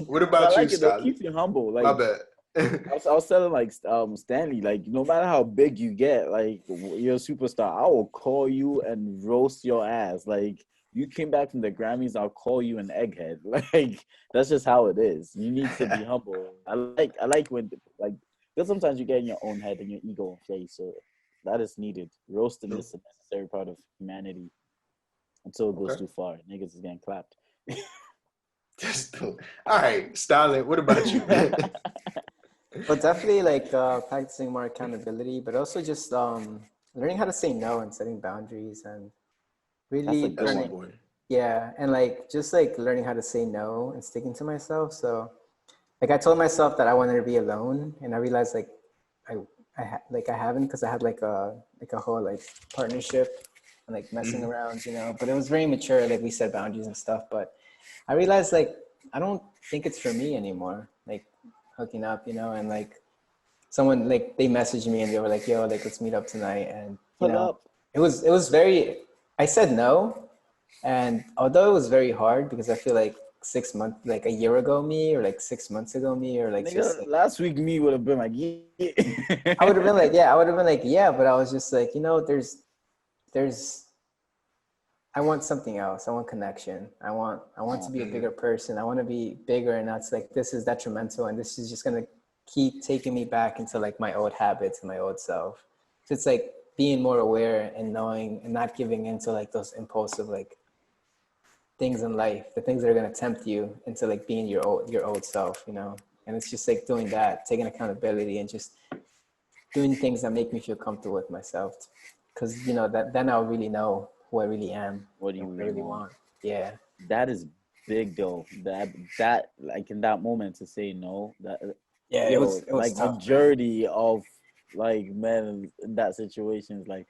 Speaker 1: What about you, Stanley?
Speaker 2: Keep you humble. Like,
Speaker 1: my bad.
Speaker 2: I was telling like Stanley, like no matter how big you get, like you're a superstar, I will call you and roast your ass. Like you came back from the Grammys, I'll call you an egghead. Like that's just how it is. You need to be humble. I like when like because sometimes you get in your own head and your ego inflates. So that is needed. Roasting is a necessary part of humanity until it goes too far. Niggas is getting clapped.
Speaker 1: All right, Stalin, what about you?
Speaker 3: But definitely like practicing more accountability, but also just learning how to say no and setting boundaries and really learning. Yeah, and like just like learning how to say no and sticking to myself. So like I told myself that I wanted to be alone, and I realized like I haven't, because I had like a whole like partnership and like messing around, but it was very mature. Like we set boundaries and stuff, but I realized like I don't think it's for me anymore. Like hooking up, and like someone like they messaged me and they were like, yo, like let's meet up tonight. And it was very, I said no. And although it was very hard because I feel like 6 months, like a year ago me, or like 6 months ago me, or like just like,
Speaker 2: last week me would have been like, yeah.
Speaker 3: I would have been like, yeah, but I was just like, there's I want something else. I want connection. I want to be a bigger person. I want to be bigger, and that's like, this is detrimental, and this is just gonna keep taking me back into like my old habits and my old self. So it's like being more aware and knowing and not giving into like those impulsive like things in life, the things that are gonna tempt you into like being your old self, And it's just like doing that, taking accountability, and just doing things that make me feel comfortable with myself. Because that then I'll really know who I really am.
Speaker 2: What do you
Speaker 3: really want? Yeah.
Speaker 2: That is big though. That like in that moment to say no, that
Speaker 3: it was
Speaker 2: like
Speaker 3: tough,
Speaker 2: majority of like men in that situation is like,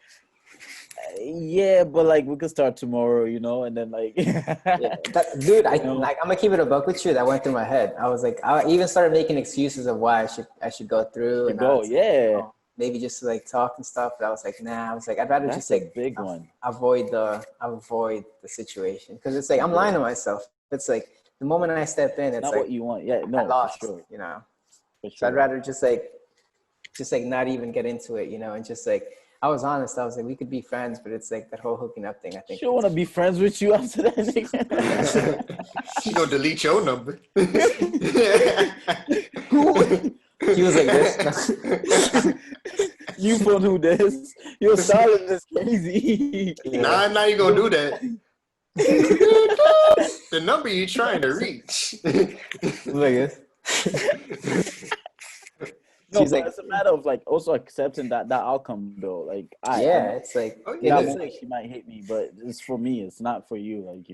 Speaker 2: yeah, but like we could start tomorrow, and then like
Speaker 3: dude, I'm gonna keep it a buck with you. That went through my head. I was like, I even started making excuses of why I should go through and
Speaker 2: go,
Speaker 3: maybe just to like talk and stuff. But I was like, nah. I was like, I'd rather just like
Speaker 2: big one.
Speaker 3: Avoid the situation, because it's like I'm lying to myself. It's like the moment I step in, it's
Speaker 2: not
Speaker 3: like
Speaker 2: what you want. Yeah, no, I lost, for sure.
Speaker 3: For
Speaker 2: sure.
Speaker 3: So I'd rather just like not even get into it, and just like I was honest. I was like, we could be friends, but it's like that whole hooking up thing. I think
Speaker 2: she don't want to be friends with you after that.
Speaker 1: She gonna delete your number.
Speaker 3: He was like this.
Speaker 2: You phone who this? Your silence is crazy.
Speaker 1: Nah, you gonna do that. The number you trying to reach.
Speaker 3: Like this.
Speaker 2: No, but like, it's a matter of like also accepting that outcome though. Like
Speaker 3: it's like
Speaker 2: she might hate me, but it's for me. It's not for you. Like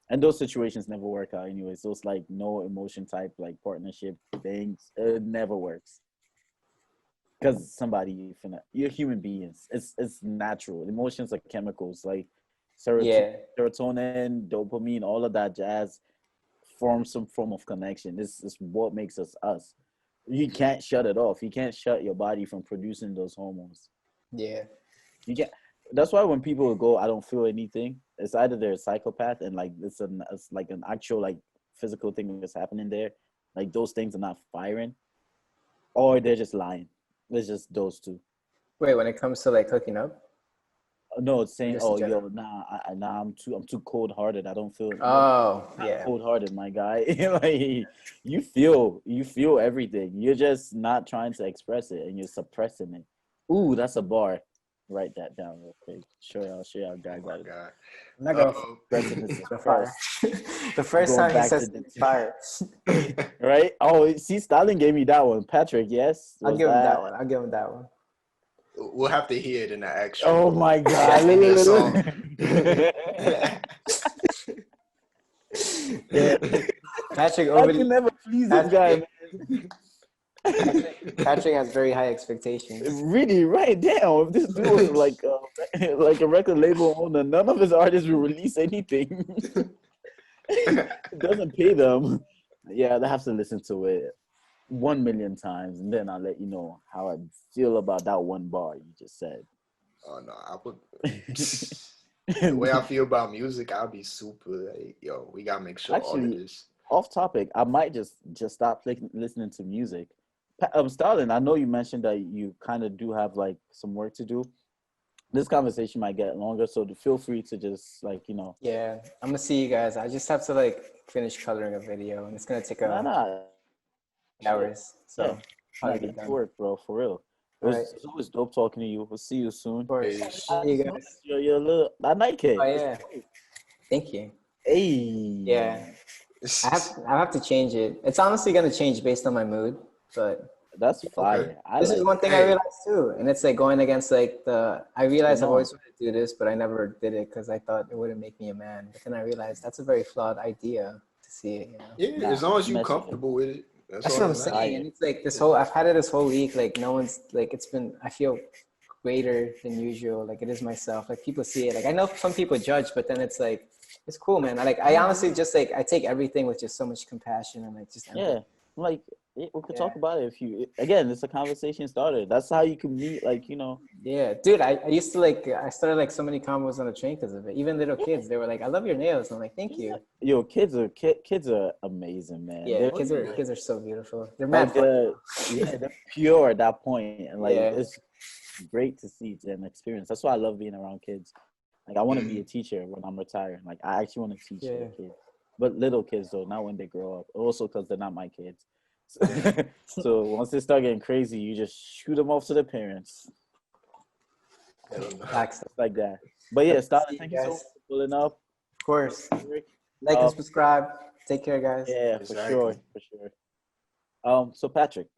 Speaker 2: and those situations never work out anyways. Those like no emotion type like partnership things, it never works. Because you're human beings. It's natural. Emotions are chemicals like serotonin, dopamine, all of that jazz form some form of connection. This is what makes us us. You can't shut it off. You can't shut your body from producing those hormones.
Speaker 3: Yeah.
Speaker 2: You can't. That's why when people go, I don't feel anything. It's either they're a psychopath and like it's like an actual like physical thing that's happening there. Like those things are not firing, or they're just lying. It's just those two.
Speaker 3: Wait, when it comes to like hooking up?
Speaker 2: No, it's saying, "Oh, yo, I'm too cold hearted. I don't feel."
Speaker 3: Oh, yeah.
Speaker 2: Cold hearted, my guy. Like you feel everything. You're just not trying to express it, and you're suppressing it. Ooh, that's a bar. Write that down real quick. Show y'all guys.
Speaker 1: Oh my God.
Speaker 3: I'm not gonna
Speaker 2: fire.
Speaker 3: The first time he says fire.
Speaker 2: Right? Oh, see, Stalin gave me that one. Patrick, yes.
Speaker 3: I'll give him that one. I'll give him that one.
Speaker 1: We'll have to hear it in the actual.
Speaker 2: Oh my God!
Speaker 3: Yeah. Patrick over.
Speaker 2: I can never please this guy.
Speaker 3: Patrick has very high expectations.
Speaker 2: Really, right? Damn, if this dude was like a record label owner, none of his artists will release anything. It doesn't pay them. Yeah, they have to listen to it 1 million times, and then I'll let you know how I feel about that one bar you just said.
Speaker 1: Oh no, I would. The way I feel about music, I'll be super. Like, yo, we gotta make sure all of this.
Speaker 2: Off topic, I might just stop listening to music. Stalin, I know you mentioned that you kind of do have like some work to do. This conversation might get longer, so feel free to just like, you know.
Speaker 3: Yeah, I'm gonna see you guys. I just have to like finish coloring a video, and it's gonna take hours. So
Speaker 2: get to work, bro, for real. It's always dope talking to you. We'll see you soon.
Speaker 3: Of course. See you guys.
Speaker 2: You're a little that night kid.
Speaker 3: Oh yeah. Thank you.
Speaker 2: Hey.
Speaker 3: Yeah. I have to change it. It's honestly gonna change based on my mood, but
Speaker 2: that's fire.
Speaker 3: Okay. This is one thing I realized too, and it's like going against like I realized I've always wanted to do this, but I never did it because I thought it wouldn't make me a man. But then I realized that's a very flawed idea to see it. You know?
Speaker 1: Yeah, as long as you're comfortable with it.
Speaker 3: That's what I'm saying. And it's like I've had it this whole week. Like no one's like I feel greater than usual. Like it is myself. Like people see it. Like I know some people judge, but then it's like it's cool, man. I honestly just like I take everything with just so much compassion and like just empathy.
Speaker 2: Like we could talk about it if you it's a conversation starter. That's how you can meet, like, you know.
Speaker 3: Yeah, dude, I used to I started like so many combos on the train because of it. Even little kids, they were like, I love your nails. And I'm like, thank you.
Speaker 2: Yo, kids are amazing, man.
Speaker 3: Yeah, kids are so beautiful. They're mad
Speaker 2: they're pure at that point, and like it's great to see and experience. That's why I love being around kids. Like I want to be a teacher when I'm retired. Like I actually want to teach the kids, but little kids though, not when they grow up. Also because they're not my kids. So once they start getting crazy, you just shoot them off to their parents. Like that. But yeah, thank you so much for pulling up.
Speaker 3: Of course. Like and subscribe. Take care, guys.
Speaker 2: Yeah, for sure. So Patrick,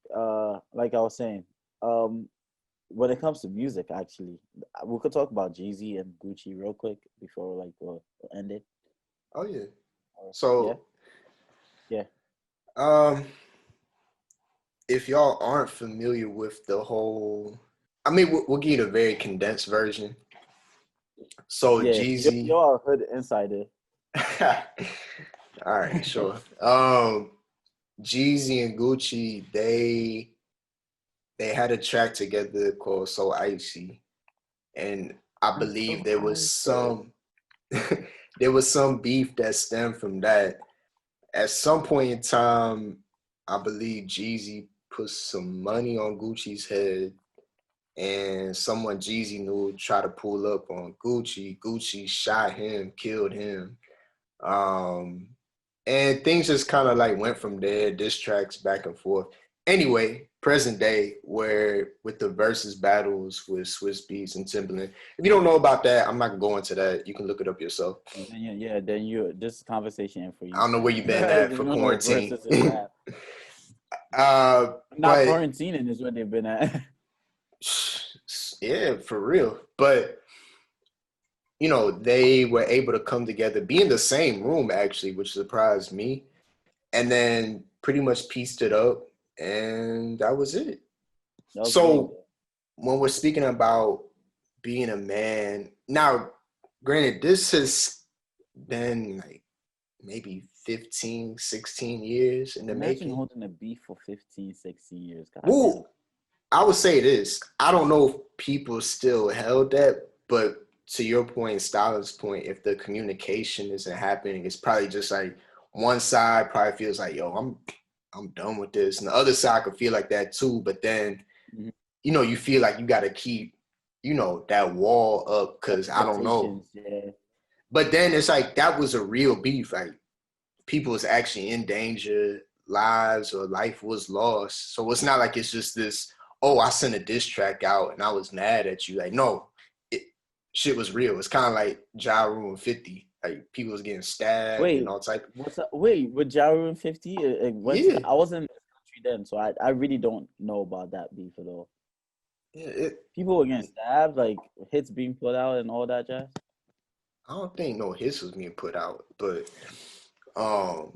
Speaker 2: like I was saying, when it comes to music, actually, we could talk about Jay-Z and Gucci real quick before we'll end it.
Speaker 1: Oh yeah. So
Speaker 2: yeah.
Speaker 1: If y'all aren't familiar with the whole, I mean, we'll give you the very condensed version. So Jeezy,
Speaker 2: you're a hood insider.
Speaker 1: All right, sure. Jeezy and Gucci, they had a track together called So Icy, and I believe there was some beef that stemmed from that. At some point in time, I believe Jeezy put some money on Gucci's head, and someone Jeezy knew tried to pull up on Gucci. Gucci shot him, killed him. And things just kind of went from there, diss tracks back and forth. Anyway, present day, where with the versus battles with Swiss Beats and Timbaland. If you don't know about that, I'm not going to go into that. You can look it up yourself.
Speaker 2: Yeah, then this conversation for you.
Speaker 1: I don't know where you've been at for quarantine.
Speaker 2: Not quarantining is where they've been at.
Speaker 1: Yeah, for real. But they were able to come together, be in the same room actually, which surprised me, and then pretty much pieced it up, and that was it. So when we're speaking about being a man, now, granted, this has been maybe 15, 16 years in the
Speaker 2: Imagine
Speaker 1: making.
Speaker 2: holding a beef for 15, 16 years.
Speaker 1: Well, I would say this. I don't know if people still held that, but to your point, Stalin's point, if the communication isn't happening, it's probably just like one side probably feels like, yo, I'm done with this. And the other side could feel like that too. But then, you feel like you got to keep, that wall up because I don't know.
Speaker 2: Yeah.
Speaker 1: But then it's like that was a real beef. Like people was actually in danger, lives or life was lost. So it's not like it's just this, oh, I sent a diss track out and I was mad at you. Like, no, shit was real. It's kind of like Ja Rule and 50. Like people was getting stabbed and all type.
Speaker 2: Wait, with Ja Rule and 50?
Speaker 1: Yeah.
Speaker 2: I wasn't in the country then, so I really don't know about that beef at all.
Speaker 1: Yeah,
Speaker 2: people were getting stabbed, like hits being put out and all that jazz.
Speaker 1: I don't think no hits was being put out, but to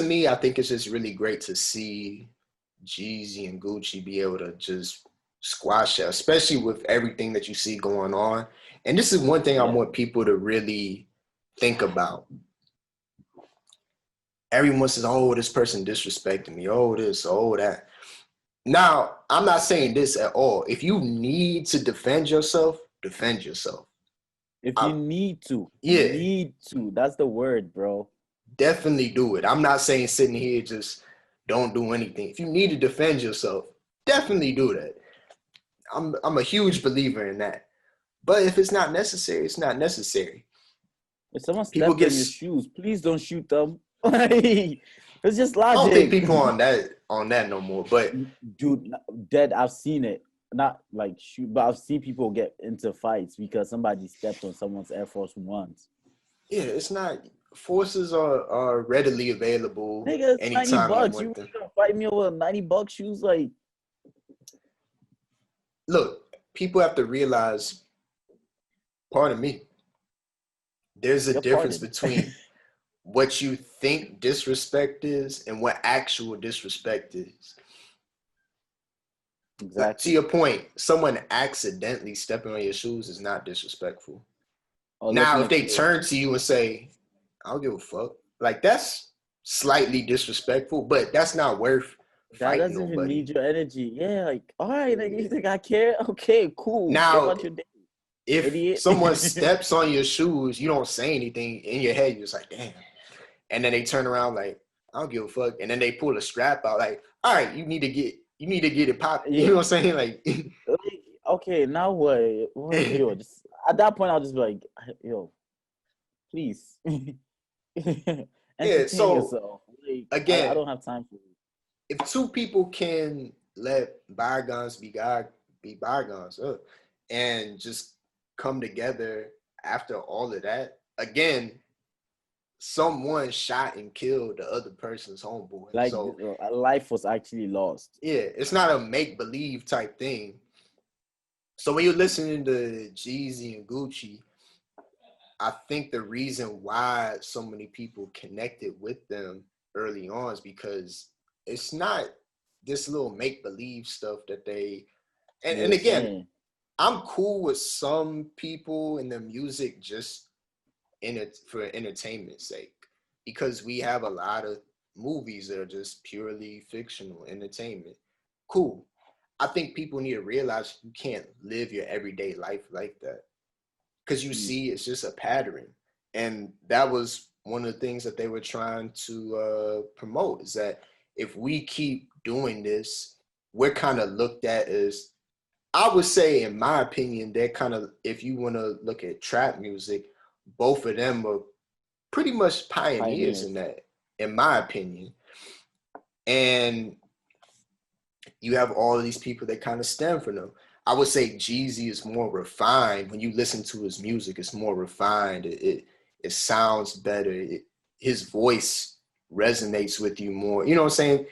Speaker 1: me, I think it's just really great to see Jeezy and Gucci be able to just squash it, especially with everything that you see going on. And this is one thing I want people to really think about. Everyone says, oh, this person disrespected me. Oh, this, oh, that. Now, I'm not saying this at all. If you need to defend yourself, defend yourself.
Speaker 2: If you need to.
Speaker 1: Yeah.
Speaker 2: Need to. That's the word, bro.
Speaker 1: Definitely do it. I'm not saying sitting here just don't do anything. If you need to defend yourself, definitely do that. I'm a huge believer in that. But if it's not necessary, it's not necessary.
Speaker 2: If someone steps in your shoes, please don't shoot them. It's just logic.
Speaker 1: I don't think people on that no more. But
Speaker 2: dude, dead. I've seen it. Not like shoot, but I've seen people get into fights because somebody stepped on someone's Air Force Ones.
Speaker 1: Yeah, it's not. Forces are readily available.
Speaker 2: Nigga,
Speaker 1: anytime
Speaker 2: $90. You gonna fight me over $90 shoes? Like,
Speaker 1: look, people have to realize. Pardon me. There's a difference between what you think disrespect is and what actual disrespect is.
Speaker 2: Exactly.
Speaker 1: Like, to your point, someone accidentally stepping on your shoes is not disrespectful. Now, if they turn to you and say, I don't give a fuck, like that's slightly disrespectful, but that's not worth fighting
Speaker 2: that doesn't even need your energy. Yeah, like, all right, nigga, you think I care? Okay, cool.
Speaker 1: Now, if someone steps on your shoes, you don't say anything. In your head, you're just like, damn. And then they turn around like, I don't give a fuck. And then they pull a strap out like, all right, you need to get it popped. You know what I'm saying? Like,
Speaker 2: okay, now what? Yo, just, at that point, I'll just be like, yo, please.
Speaker 1: Yeah, so
Speaker 2: yourself. Like,
Speaker 1: again,
Speaker 2: I don't have time for it.
Speaker 1: If two people can let bygones be bygones and just come together after all of that, again, someone shot and killed the other person's homeboy.
Speaker 2: Like,
Speaker 1: so
Speaker 2: a life was actually lost.
Speaker 1: Yeah, it's not a make-believe type thing. So when you're listening to Jeezy and Gucci, I think the reason why so many people connected with them early on is because it's not this little make-believe stuff that they... And again, I'm cool with some people in the music just for entertainment's sake, because we have a lot of movies that are just purely fictional entertainment. Cool. I think people need to realize you can't live your everyday life like that, because you see it's just a pattern. And that was one of the things that they were trying to promote, is that if we keep doing this, we're kind of looked at as, I would say, in my opinion, they're kind of, if you want to look at trap music, both of them are pretty much pioneers in that, in my opinion. And you have all of these people that kind of stem from them. I would say Jeezy is more refined. When you listen to his music, it's more refined. It sounds better. His voice resonates with you more. You know what I'm saying?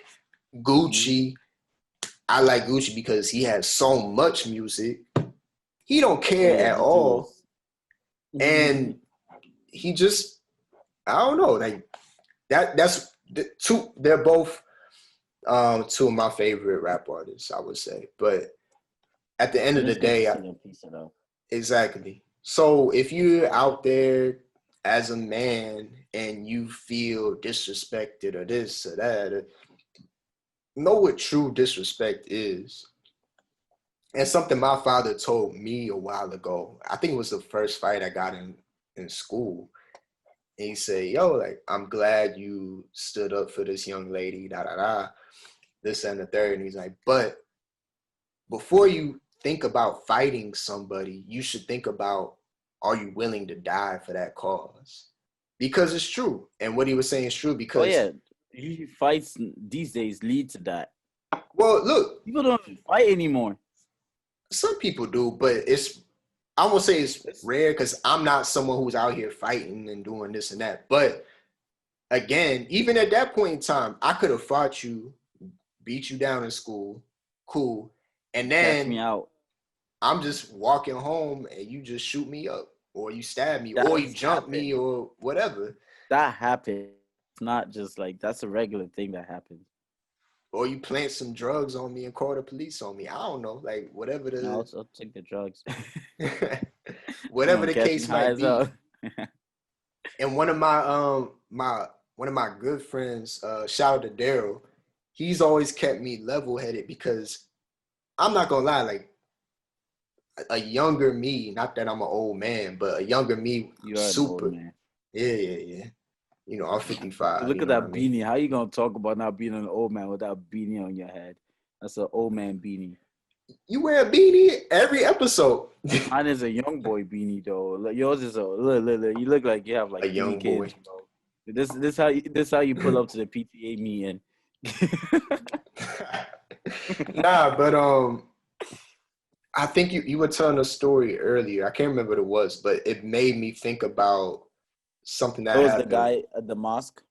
Speaker 1: Gucci, I like Gucci because he has so much music. He don't care at all. And he just, I don't know, like that's the two. They're both two of my favorite rap artists, I would say. But at the end of the day, exactly. So if you're out there as a man and you feel disrespected or this or that, know what true disrespect is. And something my father told me a while ago, I think it was the first fight I got in school. And he said, yo, like, I'm glad you stood up for this young lady, this and the third. And he's like, but before you think about fighting somebody, you should think about, are you willing to die for that cause? Because it's true. And what he was saying is true because...
Speaker 2: usually fights these days lead to that.
Speaker 1: Well, look.
Speaker 2: People don't fight anymore.
Speaker 1: Some people do, but I won't say it's rare because I'm not someone who's out here fighting and doing this and that. But again, even at that point in time, I could have fought you, beat you down in school, cool. And then
Speaker 2: catch me out.
Speaker 1: I'm just walking home and you just shoot me up or you stab me or you jump me or whatever.
Speaker 2: That happened. It's not just like, that's a regular thing that happens.
Speaker 1: Or you plant some drugs on me and call the police on me. I don't know, like whatever the...
Speaker 2: I'll take the drugs.
Speaker 1: Whatever the case might be. And one of my good friends, shout out to Daryl, he's always kept me level-headed because I'm not gonna lie, like a younger me, not that I'm an old man, but a younger me,
Speaker 2: you are
Speaker 1: super.
Speaker 2: An old man.
Speaker 1: Yeah. You know, I'm 55.
Speaker 2: Look at that beanie. Mean? How you gonna talk about not being an old man with that beanie on your head? That's an old man beanie.
Speaker 1: You wear a beanie every episode.
Speaker 2: Mine is a young boy beanie though. Yours is look. You look like you have like
Speaker 1: a young boy.
Speaker 2: Kids, bro. This how you pull up to the PTA meeting.
Speaker 1: Nah, but I think you were telling a story earlier. I can't remember what it was, but it made me think about something that happened.
Speaker 2: The guy at the mosque.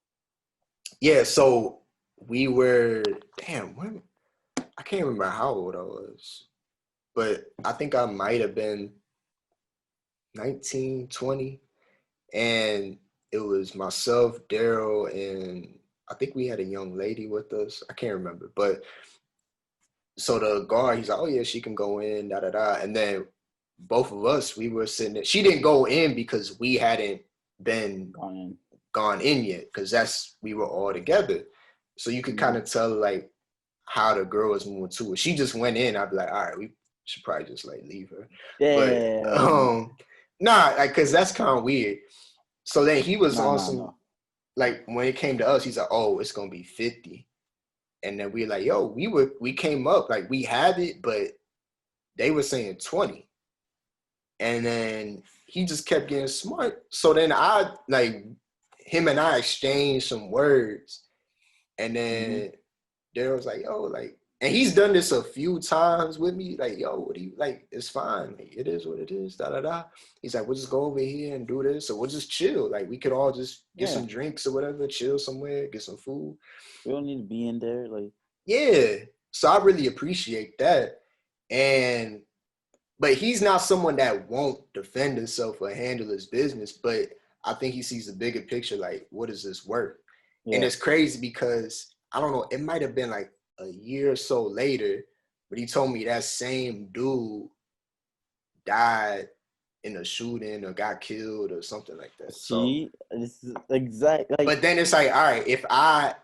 Speaker 1: Yeah, so we were when I can't remember how old I was, but I think I might have been 19, 20, and it was myself, Daryl, and I think we had a young lady with us. I can't remember, but so the guard, he's like, "Oh yeah, she can go in, and then both of us, we were sitting there. She didn't go in because we hadn't been gone in yet, because we were all together. So you could kind of tell like how the girl was moving to it. She just went in. I'd be like, all right, we should probably just like leave her.
Speaker 2: Yeah.
Speaker 1: But nah, like, cause that's kind of weird. So then he was like when it came to us, he's like, oh, it's gonna be 50. And then we were like, yo, we came up, like we had it, but they were saying 20. And then he just kept getting smart. So then him and I exchanged some words. And then Daryl was like, yo, like, and he's done this a few times with me. Like, yo, what do you, like, it's fine. Like, it is what it is, He's like, we'll just go over here and do this. Or we'll just chill. Like, we could all just get some drinks or whatever, chill somewhere, get some food.
Speaker 2: We don't need to be in there. Like,
Speaker 1: yeah. So I really appreciate that. But he's not someone that won't defend himself or handle his business. But I think he sees the bigger picture, like, what is this worth? Yeah. And it's crazy because, I don't know, it might have been like a year or so later, but he told me that same dude died in a shooting or got killed or something like that.
Speaker 2: See, this is exactly.
Speaker 1: But then it's like, all right, if I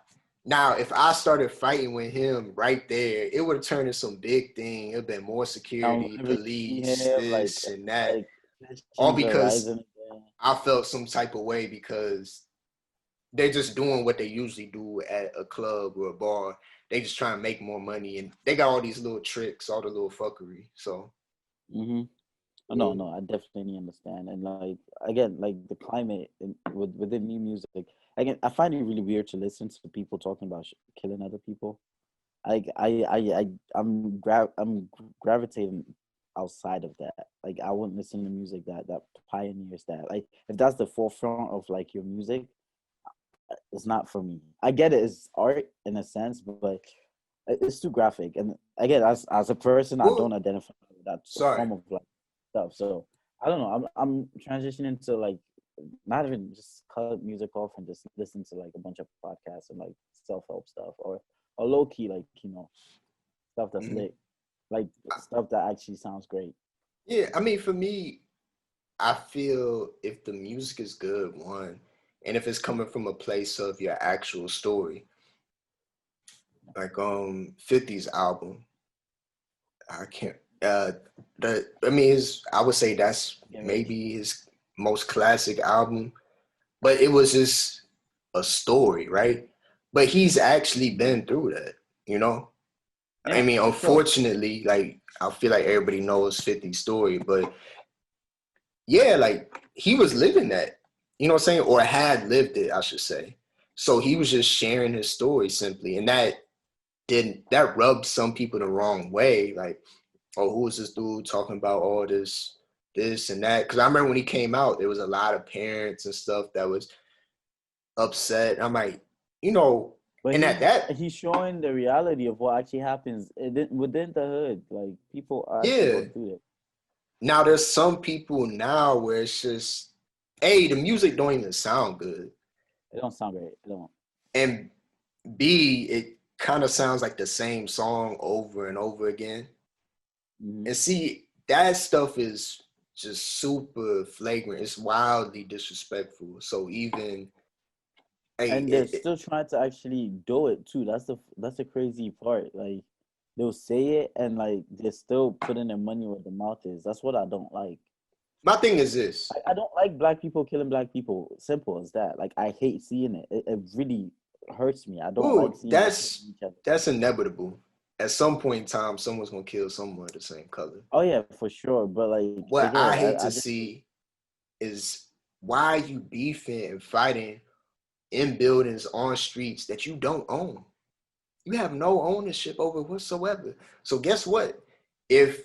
Speaker 1: started fighting with him right there, it would have turned into some big thing. It would have been more security, police, this and that. All because I felt some type of way because they're just doing what they usually do at a club or a bar. They just trying to make more money, and they got all these little tricks, all the little fuckery. So,
Speaker 2: No, I definitely understand. And like again, like the climate within new music. Again, I find it really weird to listen to people talking about killing other people. I'm gravitating outside of that. Like I wouldn't listen to music that pioneers that. Like if that's the forefront of like your music, it's not for me. I get it, it's art in a sense, but it's too graphic. And again, as a person, I don't identify with that form of like stuff. So I don't know. I'm transitioning to like not even just cut music off and just listen to like a bunch of podcasts and like self-help stuff or low key like stuff that's lit, like stuff that actually sounds great.
Speaker 1: Yeah, I mean for me, I feel if the music is good, one, and if it's coming from a place of your actual story, like 50's album, I can't. I would say that's maybe his most classic album, but it was just a story, right? But he's actually been through that, you know.
Speaker 2: Yeah,
Speaker 1: I mean,
Speaker 2: for sure.
Speaker 1: unfortunately, like I feel like everybody knows 50's story, but yeah, like he was living that, you know what I'm saying, or had lived it, I should say. So he was just sharing his story simply, and that rubbed some people the wrong way, like, oh, who is this dude talking about all this and that? Because I remember when he came out, there was a lot of parents and stuff that was upset. I'm like, you know,
Speaker 2: but
Speaker 1: and
Speaker 2: he's showing the reality of what actually happens within the hood. Like people actually
Speaker 1: yeah.
Speaker 2: go through it.
Speaker 1: Now there's some people now where it's just, A, the music don't even sound good.
Speaker 2: It don't sound great. It don't.
Speaker 1: And B, it kind of sounds like the same song over and over again. Mm-hmm. And see, that stuff is just super flagrant. It's wildly disrespectful. So even
Speaker 2: and they're still trying to actually do it too. That's the crazy part. Like they'll say it and like they're still putting their money where the mouth is. That's what I don't like.
Speaker 1: My thing is this.
Speaker 2: I don't like black people killing black people. Simple as that. Like I hate seeing it. It really hurts me. I don't like seeing
Speaker 1: that's inevitable. At some point in time, someone's gonna kill someone of the same color.
Speaker 2: Oh yeah, for sure. But like
Speaker 1: what again, I hate to see is why you beefing and fighting in buildings on streets that you don't own. You have no ownership over whatsoever. So guess what? If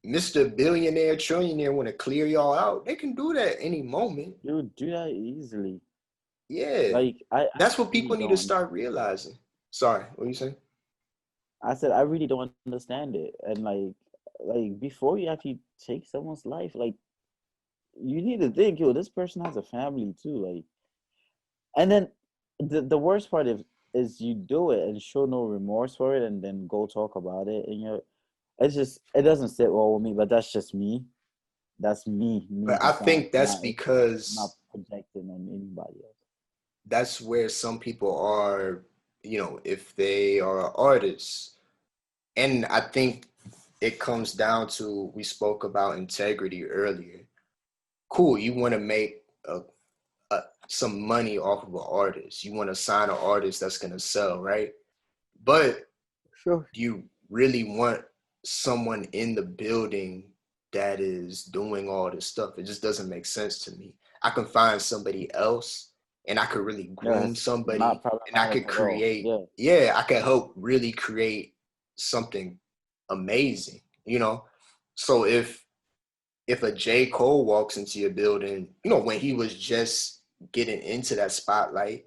Speaker 1: Mr. Billionaire, Trillionaire want to clear y'all out, they can do that any moment.
Speaker 2: You would do that easily.
Speaker 1: Yeah.
Speaker 2: Like
Speaker 1: that's what people need to start realizing. Sorry, what are you saying?
Speaker 2: I said I really don't understand it. And like before you actually take someone's life, like you need to think, yo, this person has a family too. Like, and then the worst part is you do it and show no remorse for it and then go talk about it and it doesn't sit well with me, but that's just me. That's me.
Speaker 1: But I think that's because
Speaker 2: not projecting on anybody else.
Speaker 1: That's where some people are, you know, if they are artists. And I think it comes down to, we spoke about integrity earlier. Cool, you want to make some money off of an artist. You want to sign an artist that's going to sell, right? But
Speaker 2: sure,
Speaker 1: do you really want someone in the building that is doing all this stuff? It just doesn't make sense to me. I can find somebody else and I could really groom somebody and I could create, I could help really create something amazing, you know? So if a J. Cole walks into your building, you know, when he was just getting into that spotlight,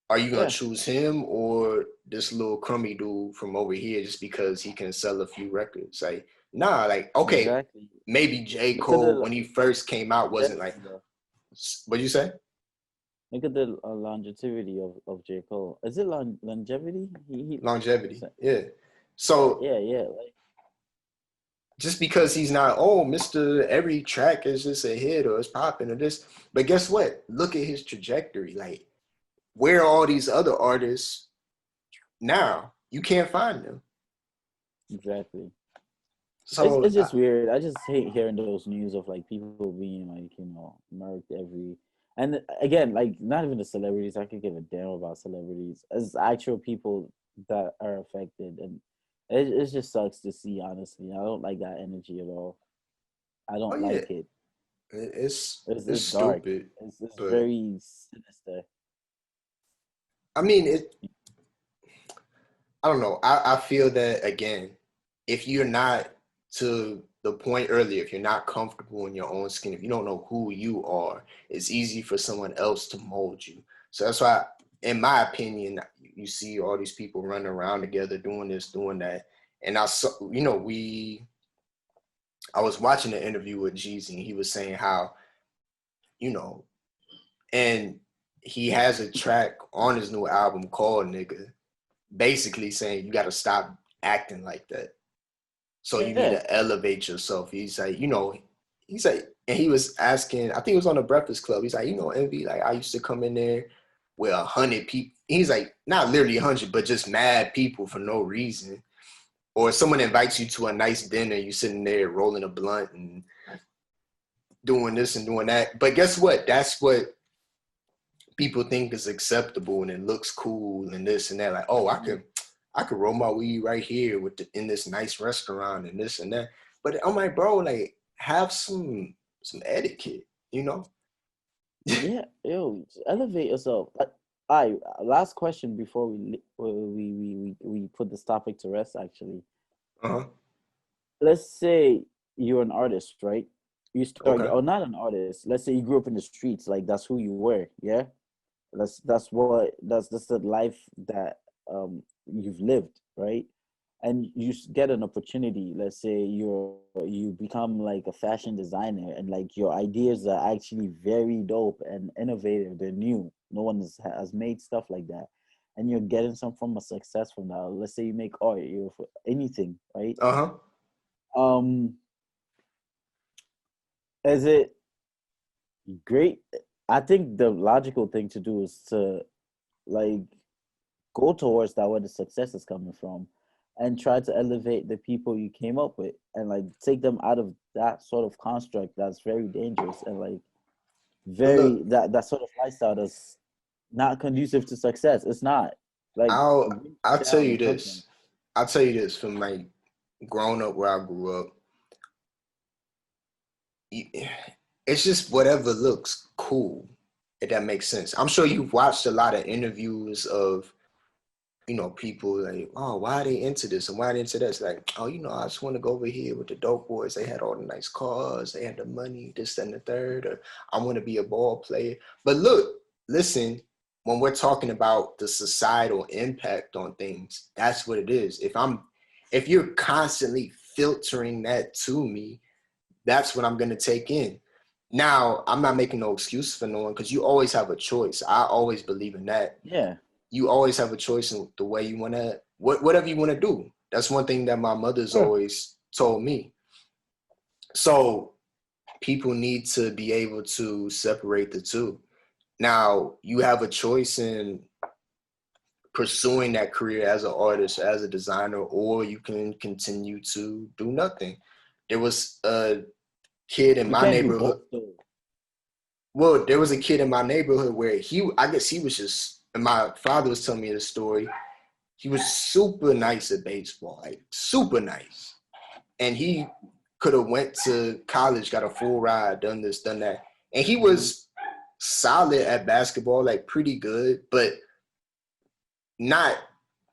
Speaker 1: are you going to choose him or this little crummy dude from over here just because he can sell a few records? Like, nah, like, okay, maybe J. Cole, when he first came out, wasn't like, what'd you say?
Speaker 2: Look at the longevity of J. Cole. Is it longevity?
Speaker 1: Longevity, yeah. So,
Speaker 2: yeah. Like,
Speaker 1: just because he's not, Mr. Every track is just a hit or it's popping or this. But guess what? Look at his trajectory. Like, where are all these other artists now? You can't find them.
Speaker 2: Exactly. So it's just weird. I just hate hearing those news of like people being like, you know, murked and again, like not even the celebrities. I could give a damn about celebrities as actual people that are affected, and it just sucks to see. Honestly, I don't like that energy at all. I don't like it.
Speaker 1: It's
Speaker 2: dark.
Speaker 1: Stupid.
Speaker 2: It's very sinister.
Speaker 1: I mean, I don't know. I feel that, again, if you're not, to the point earlier, if you're not comfortable in your own skin, if you don't know who you are, it's easy for someone else to mold you. So that's why, in my opinion, you see all these people running around together, doing this, doing that. And I saw, you know, I was watching an interview with Jeezy, and he was saying how, you know, and he has a track on his new album called Nigga, basically saying you got to stop acting like that. So you need to elevate yourself. He's like, you know, he's like, And he was asking, I think it was on the Breakfast Club. He's like, you know, Envy, like I used to come in there with 100 people. He's like, not literally 100, but just mad people for no reason. Or someone invites you to a nice dinner, you sitting there rolling a blunt and doing this and doing that. But guess what? That's what people think is acceptable and it looks cool and this and that. Like, oh, I could roll my weed right here in this nice restaurant and this and that. But I'm like, bro, like have some etiquette, you know?
Speaker 2: Yeah, yo, elevate yourself. All right, last question before we put this topic to rest. Actually, let's say you're an artist, right? You start, or not an artist. Let's say you grew up in the streets, like that's who you were. Yeah, that's the life that you've lived, right? And you get an opportunity. Let's say you become like a fashion designer, and like your ideas are actually very dope and innovative. They're new. No one has made stuff like that, and you're getting some form of success from that. Let's say you make art, you for anything, right? Is it great? I think the logical thing to do is to like go towards that where the success is coming from, and try to elevate the people you came up with and like take them out of that sort of construct that's very dangerous and like very that sort of lifestyle that's not conducive to success. It's not. Like
Speaker 1: I'll tell you this. I'll tell you this from like growing up where I grew up. It's just whatever looks cool, if that makes sense. I'm sure you've watched a lot of interviews of, you know, people like, oh, why are they into this and why are they into this? Like, oh, you know, I just want to go over here with the dope boys. They had all the nice cars, they had the money, this and the third, or I want to be a ball player. But look, listen, when we're talking about the societal impact on things, that's what it is. If you're constantly filtering that to me, that's what I'm going to take in. Now, I'm not making no excuse for no one because you always have a choice. I always believe in that.
Speaker 2: Yeah.
Speaker 1: You always have a choice in the way you want to, whatever you want to do. That's one thing that my mother's always told me. So people need to be able to separate the two. Now, you have a choice in pursuing that career as an artist, as a designer, or you can continue to do nothing. There was a kid in my neighborhood. Well, there was a kid in my neighborhood where I guess he was just, and my father was telling me the story. He was super nice at baseball, like super nice. And he could have went to college, got a full ride, done this, done that. And he was solid at basketball, like pretty good, but not,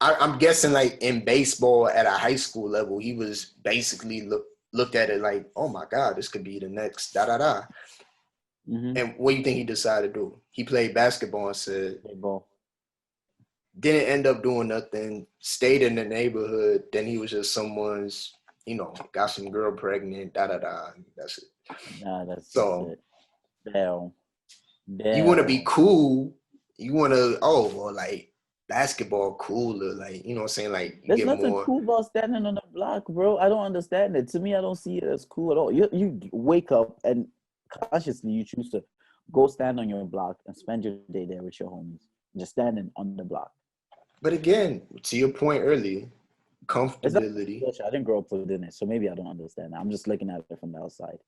Speaker 1: I'm guessing like in baseball at a high school level, he was basically looked at it like, oh my God, this could be the next da-da-da. And what do you think he decided to do? He played basketball and said, didn't end up doing nothing, stayed in the neighborhood. Then he was just someone's, you know, got some girl pregnant, da-da-da. That's it.
Speaker 2: Nah, that's it. Damn.
Speaker 1: You want to be cool. You want to, like basketball cooler. Like, you know what I'm saying? Like, you
Speaker 2: there's nothing cool about standing on the block, bro. I don't understand it. To me, I don't see it as cool at all. You wake up and consciously you choose to go stand on your block and spend your day there with your homies, just standing on the block.
Speaker 1: But again, to your point earlier, comfortability.
Speaker 2: I didn't grow up within it, so maybe I don't understand that. I'm just looking at it from the outside.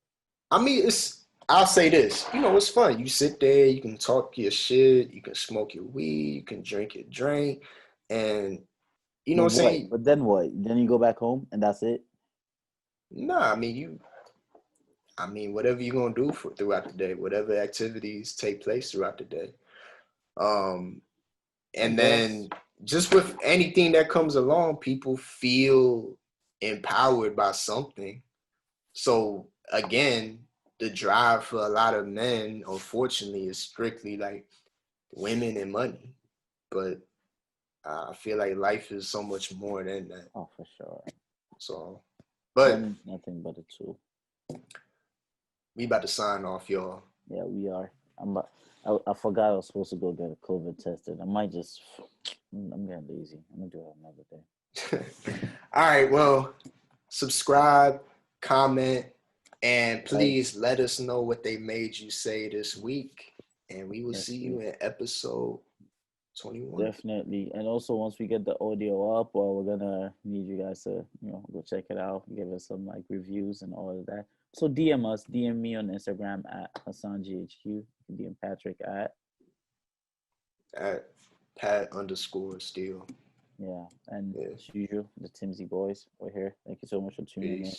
Speaker 1: I mean, I'll say this, you know, it's fun. You sit there, you can talk your shit, you can smoke your weed, you can drink your drink, and you know what I'm saying?
Speaker 2: But then what? Then you go back home and that's it?
Speaker 1: Nah, I mean, whatever you're gonna do throughout the day, whatever activities take place throughout the day. And then just with anything that comes along, people feel empowered by something. So again, the drive for a lot of men, unfortunately, is strictly like women and money. But I feel like life is so much more than that.
Speaker 2: Oh, for sure.
Speaker 1: So, but
Speaker 2: money's nothing but a tool.
Speaker 1: We about to sign off, y'all.
Speaker 2: Yeah, we are. I forgot I was supposed to go get a COVID tested. I'm getting lazy. I'm gonna do it another day.
Speaker 1: All right, well, subscribe, comment, And please let us know what they made you say this week. And we will see you in episode 21.
Speaker 2: Definitely. And also, once we get the audio up, well, we're gonna need you guys to, go check it out, give us some like reviews and all of that. So DM me on Instagram at HassanGHQ. DM Patrick at
Speaker 1: Pat_Steele.
Speaker 2: Yeah, and as usual, the TMSI boys, we're here. Thank you so much for tuning in.